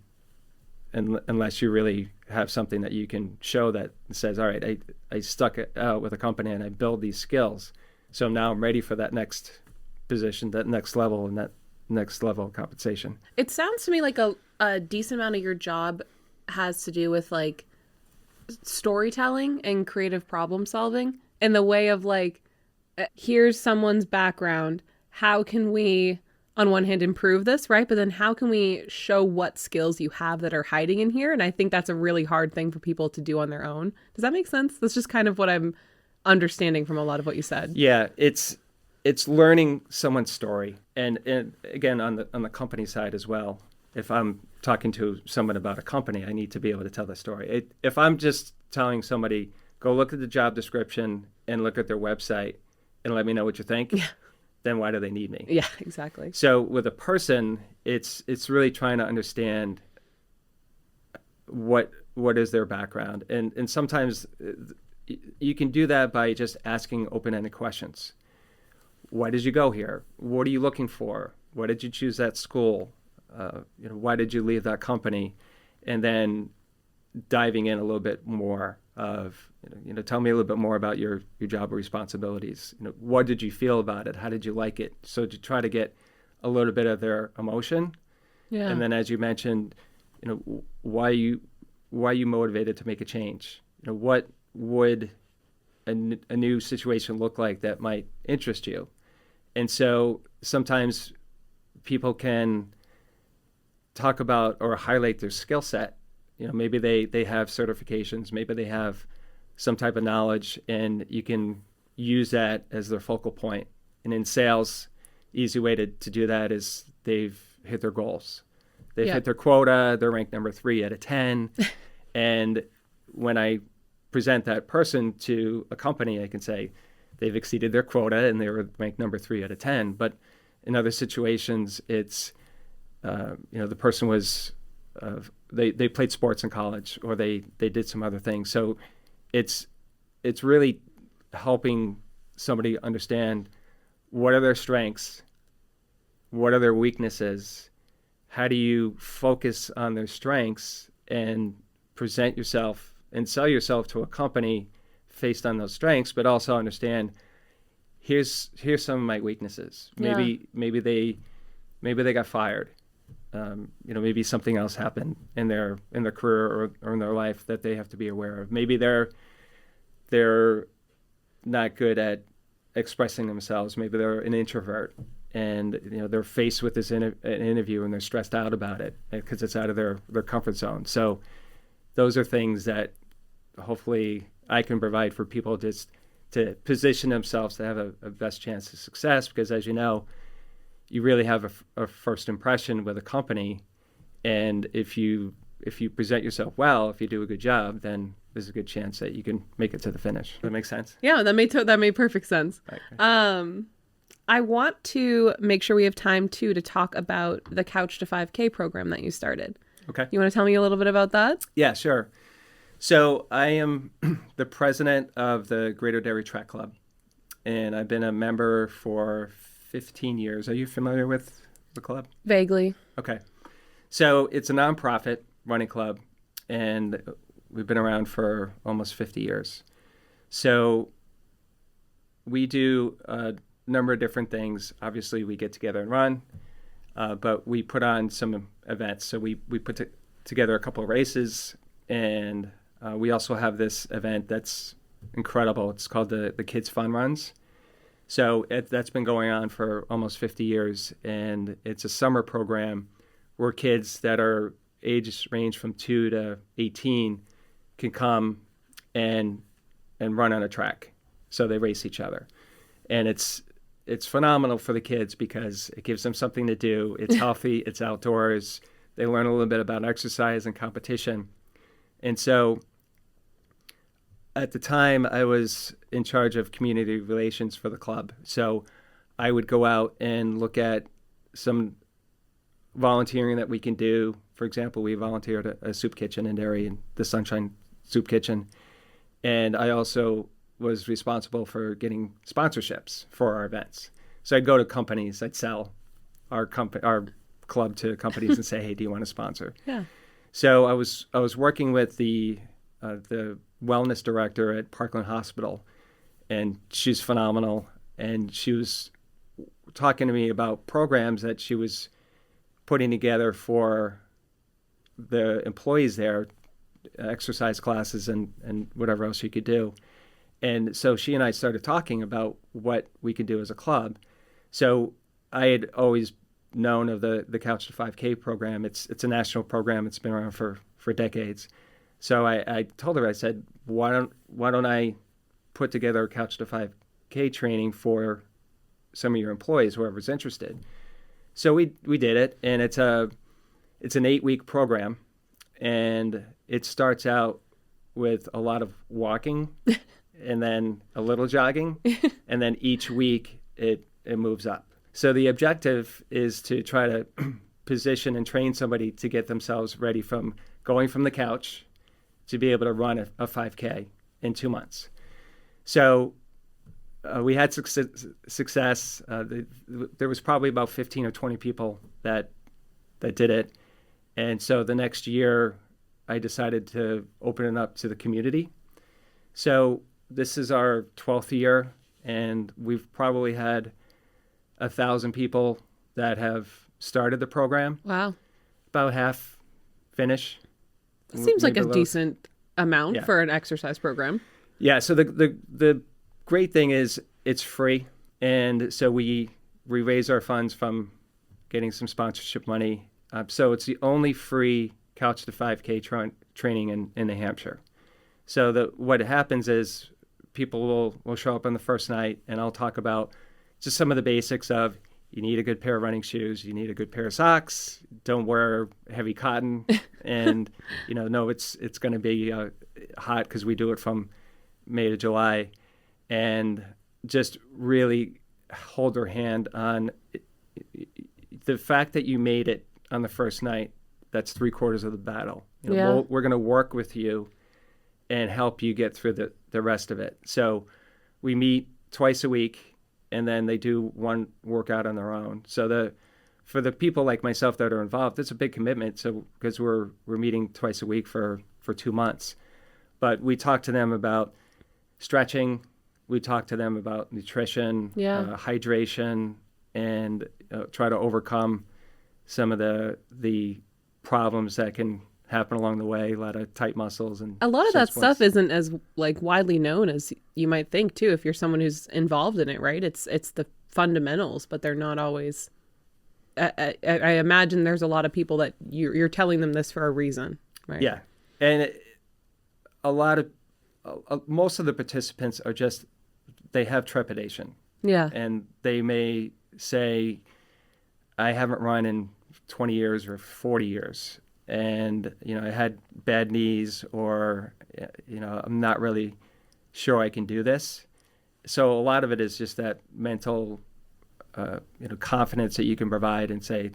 unless you really have something that you can show that says, all right, I stuck it out with a company and I build these skills. So now I'm ready for that next position, that next level, and that next level of compensation. It sounds to me like a decent amount of your job has to do with like storytelling and creative problem solving in the way of like, here's someone's background. How can we, on one hand, improve this, right? But then how can we show what skills you have that are hiding in here? And I think that's a really hard thing for people to do on their own. Does that make sense? That's just kind of what I'm understanding from a lot of what you said. Yeah, it's learning someone's story, and again on the company side as well. If I'm talking to someone about a company, I need to be able to tell the story. If I'm just telling somebody, go look at the job description and look at their website and let me know what you think, then why do they need me? Yeah, exactly. So with a person, it's really trying to understand what is their background, and sometimes you can do that by just asking open-ended questions. Why did you go here? What are you looking for? Why did you choose that school? Why did you leave that company? And then diving in a little bit more of, tell me a little bit more about your job responsibilities. What did you feel about it? How did you like it? So to try to get a little bit of their emotion. Yeah. And then, as you mentioned, why you motivated to make a change? What would a new situation look like that might interest you? And so sometimes people can talk about or highlight their skill set. Maybe they have certifications, maybe they have some type of knowledge, and you can use that as their focal point. And in sales, easy way to do that is they've hit their goals. They've hit their quota, they're ranked number 3 out of 10. And when I present that person to a company, I can say they've exceeded their quota and they were ranked number 3 out of 10. But in other situations, it's, the person was, they played sports in college, or they did some other things. So it's really helping somebody understand what are their strengths, what are their weaknesses, how do you focus on their strengths and present yourself and sell yourself to a company based on those strengths, but also understand here's some of my weaknesses. Maybe they got fired. Maybe something else happened in their career or in their life that they have to be aware of. Maybe they're not good at expressing themselves. Maybe they're an introvert, and they're faced with this an interview and they're stressed out about it because it's out of their comfort zone. So those are things that hopefully I can provide for people just to position themselves to have a best chance of success, because as you know, you really have a first impression with a company, and if you present yourself well, if you do a good job, then there's a good chance that you can make it to the finish. Does that make sense? Yeah, that made perfect sense. Okay. I want to make sure we have time to talk about the Couch to 5K program that you started. Okay. You want to tell me a little bit about that? Yeah, sure. So I am the president of the Greater Derry Track Club, and I've been a member for 15 years. Are you familiar with the club? Vaguely. Okay. So it's a nonprofit running club, and we've been around for almost 50 years. So we do a number of different things. Obviously, we get together and run, but we put on some events. So we put together a couple of races, and we also have this event that's incredible. It's called the Kids Fun Runs. So that's been going on for almost 50 years, and it's a summer program where kids that are ages range from 2 to 18 can come and run on a track. So they race each other, and it's phenomenal for the kids because it gives them something to do. It's healthy. It's outdoors. They learn a little bit about exercise and competition, and so. At the time, I was in charge of community relations for the club. So I would go out and look at some volunteering that we can do. For example, we volunteered at a soup kitchen in Derry, the Sunshine Soup Kitchen. And I also was responsible for getting sponsorships for our events. So I'd go to companies, I'd sell our club to companies and say, hey, do you want to sponsor? Yeah. So I was working with the wellness director at Parkland Hospital, and she's phenomenal. And she was talking to me about programs that she was putting together for the employees there, exercise classes and whatever else you could do. And so she and I started talking about what we could do as a club. So I had always known of the Couch to 5K program. It's a national program. It's been around for decades. So I told her, I said, why don't I put together a Couch to 5K training for some of your employees, whoever's interested. So we did it, and it's an 8-week program, and it starts out with a lot of walking and then a little jogging, and then each week it moves up. So the objective is to try to position and train somebody to get themselves ready from going from the couch to be able to run a 5K in 2 months. So we had success. There was probably about 15 or 20 people that did it. And so the next year, I decided to open it up to the community. So this is our 12th year, and we've probably had 1,000 people that have started the program. Wow. About half finish. That seems like a decent amount for an exercise program. Yeah. So the great thing is it's free. And so we raise our funds from getting some sponsorship money. So it's the only free Couch to 5K training in New Hampshire. So what happens is people will show up on the first night, and I'll talk about just some of the basics of you need a good pair of running shoes, you need a good pair of socks, don't wear heavy cotton, and it's going to be hot because we do it from May to July, and just really hold their hand on the fact that you made it on the first night. That's 3/4 of the battle. We're going to work with you and help you get through the rest of it. So we meet twice a week, and then they do one workout on their own. So for the people like myself that are involved, it's a big commitment. So because we're meeting twice a week for 2 months, but we talk to them about stretching, we talk to them about nutrition, hydration, and try to overcome some of the problems that can happen along the way, a lot of tight muscles. And a lot of that stuff isn't as widely known as you might think too, if you're someone who's involved in it, right? It's the fundamentals, but they're not always. I imagine there's a lot of people that you're telling them this for a reason, right? Yeah, and most of the participants are they have trepidation. Yeah, and they may say, I haven't run in 20 years or 40 years. And, I had bad knees, or, I'm not really sure I can do this. So a lot of it is just that mental, confidence that you can provide and say,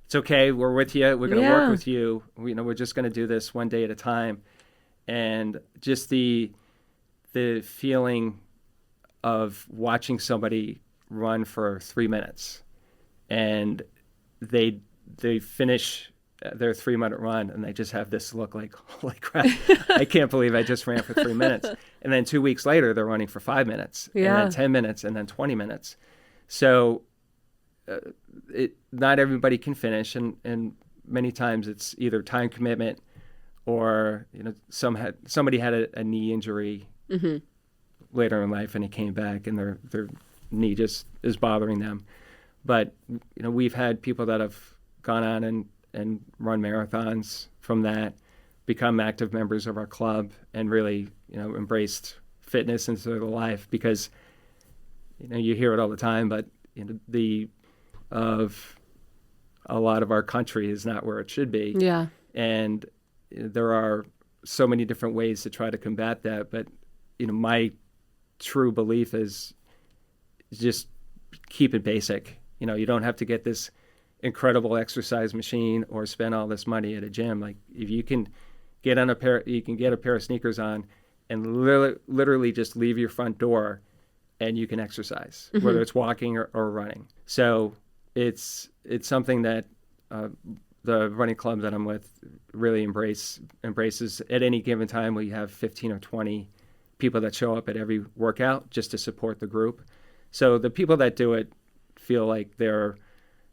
it's okay, we're with you, we're going to work with you. We're just going to do this one day at a time. And just the feeling of watching somebody run for 3 minutes, and they finish their 3-minute run, and they just have this look like, holy crap, I can't believe I just ran for 3 minutes. And then 2 weeks later, they're running for 5 minutes, and then 10 minutes, and then 20 minutes. So not everybody can finish, and many times it's either time commitment or somebody had a knee injury, later in life, and he came back, and their knee just is bothering them. But we've had people that have gone on and run marathons from that, become active members of our club, and really embraced fitness into their life, because you hear it all the time, but the of a lot of our country is not where it should be. Yeah. And there are so many different ways to try to combat that. But, my true belief is just keep it basic. You don't have to get this incredible exercise machine or spend all this money at a gym. Like, if you can get a pair of sneakers on and literally just leave your front door, and you can exercise, mm-hmm. whether it's walking or running. So it's something that the running club that I'm with really embraces. At any given time, we have 15 or 20 people that show up at every workout just to support the group. So the people that do it feel like they're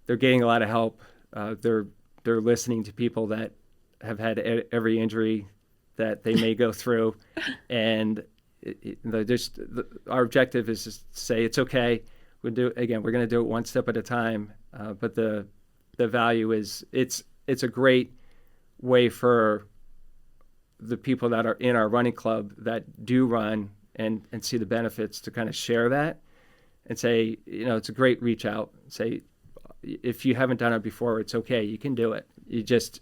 getting a lot of help. They're listening to people that have had every injury that they may go through, and our objective is to say it's okay. We're going to do it one step at a time. But the value is it's a great way for the people that are in our running club that do run and see the benefits to kind of share that and say, it's a great reach out. Say, if you haven't done it before, it's okay. You can do it. You just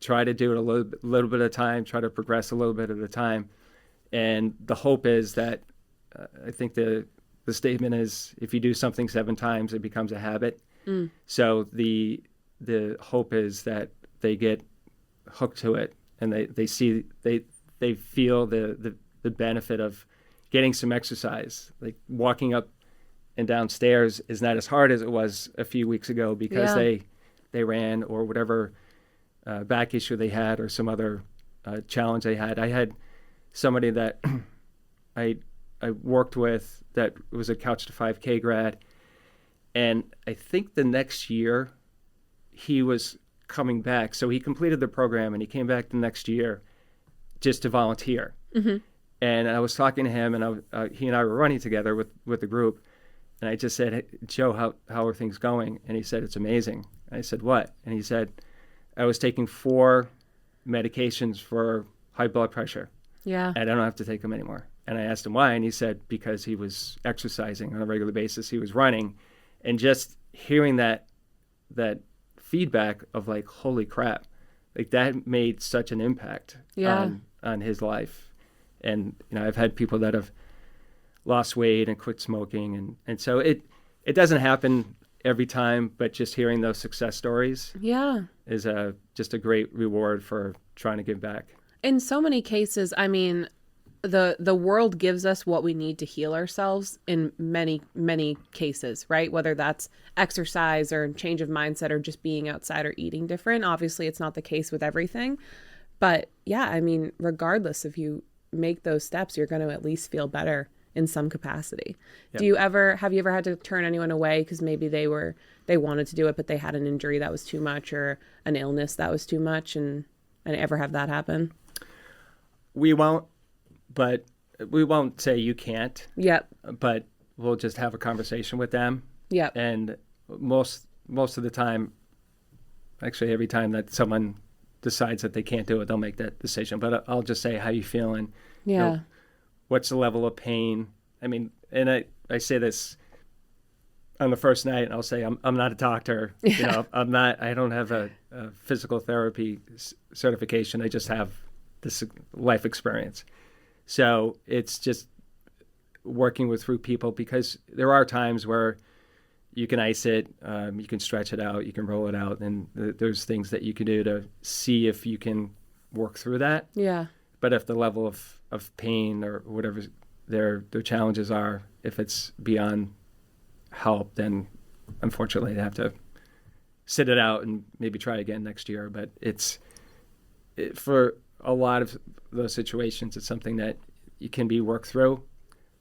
try to do it a little bit at a time, try to progress a little bit at a time. And the hope is that I think the statement is, if you do something 7 times, it becomes a habit. Mm. So the hope is that they get hooked to it, and they feel the benefit of getting some exercise. Like, walking up and down stairs is not as hard as it was a few weeks ago, because they ran, or whatever back issue they had, or some other challenge they had. I had somebody that I worked with that was a Couch to 5K grad, and I think the next year he was coming back. So he completed the program, and he came back the next year just to volunteer. Mm-hmm. And I was talking to him, and he and I were running together with the group, and I just said, "Hey, Joe, how are things going?" And he said, "It's amazing." And I said, "What?" And he said, "I was taking 4 medications for high blood pressure. Yeah. And I don't have to take them anymore." And I asked him why, and he said because he was exercising on a regular basis. He was running, and just hearing that feedback of like, holy crap, like that made such an impact on his life. And I've had people that have lost weight and quit smoking, and so it doesn't happen every time, but just hearing those success stories is just a great reward for trying to give back. In so many cases, I mean, the world gives us what we need to heal ourselves in many, many cases, right? Whether that's exercise or change of mindset or just being outside or eating different. Obviously, it's not the case with everything. But yeah, I mean, regardless, if you make those steps, you're going to at least feel better in some capacity. Yep. Have you ever had to turn anyone away because maybe they wanted to do it, but they had an injury that was too much, or an illness that was too much, and ever have that happen? We won't say you can't. Yep. But we'll just have a conversation with them. Yep. And most of the time, actually every time that someone decides that they can't do it, they'll make that decision. But I'll just say, how you feeling? Yeah. What's the level of pain? I mean, and I say this on the first night, and I'll say, I'm not a doctor. Yeah. I don't have a physical therapy certification. I just have this life experience. So it's just working through people, because there are times where you can ice it, you can stretch it out, you can roll it out, and there's things that you can do to see if you can work through that. Yeah. But if the level of pain or whatever their challenges are, if it's beyond help, then unfortunately they have to sit it out and maybe try again next year. But for a lot of those situations, it's something that you can be worked through,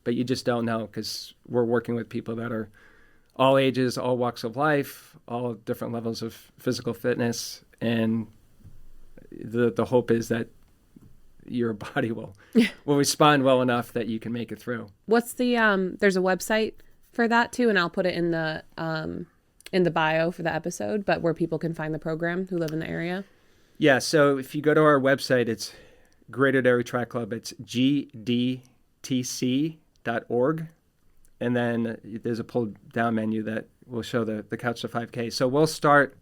but you just don't know, because we're working with people that are all ages, all walks of life, all different levels of physical fitness. And the hope is that your body will respond well enough that you can make it through. What's the there's a website for that too, and I'll put it in the bio for the episode, but where people can find the program who live in the area. Yeah, so if you go to our website, it's Greater Derry Track Club. It's gdtc.org. And then there's a pull-down menu that will show the Couch to 5K. So we'll start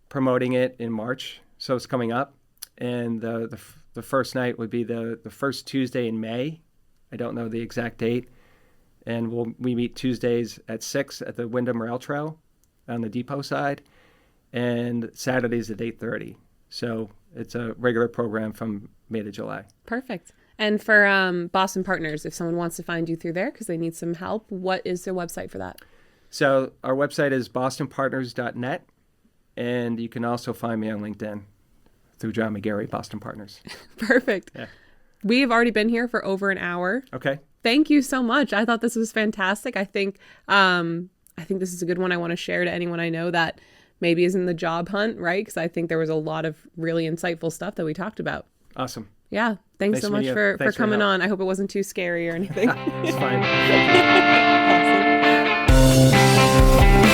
promoting it in March. So it's coming up. And the first night would be the first Tuesday in May. I don't know the exact date. And we meet Tuesdays at 6 at the Wyndham Rail Trail on the depot side. And Saturdays at 8:30. So it's a regular program from May to July. Perfect. And for Boston Partners, if someone wants to find you through there because they need some help, what is their website for that? So our website is bostonpartners.net. And you can also find me on LinkedIn through John McGarry, Boston Partners. Perfect. Yeah. We've already been here for over an hour. Okay. Thank you so much. I thought this was fantastic. I think this is a good one I want to share to anyone I know that maybe is in the job hunt, right? Because I think there was a lot of really insightful stuff that we talked about. Awesome. Yeah. Thanks so much for coming on. I hope it wasn't too scary or anything. It's fine. Awesome.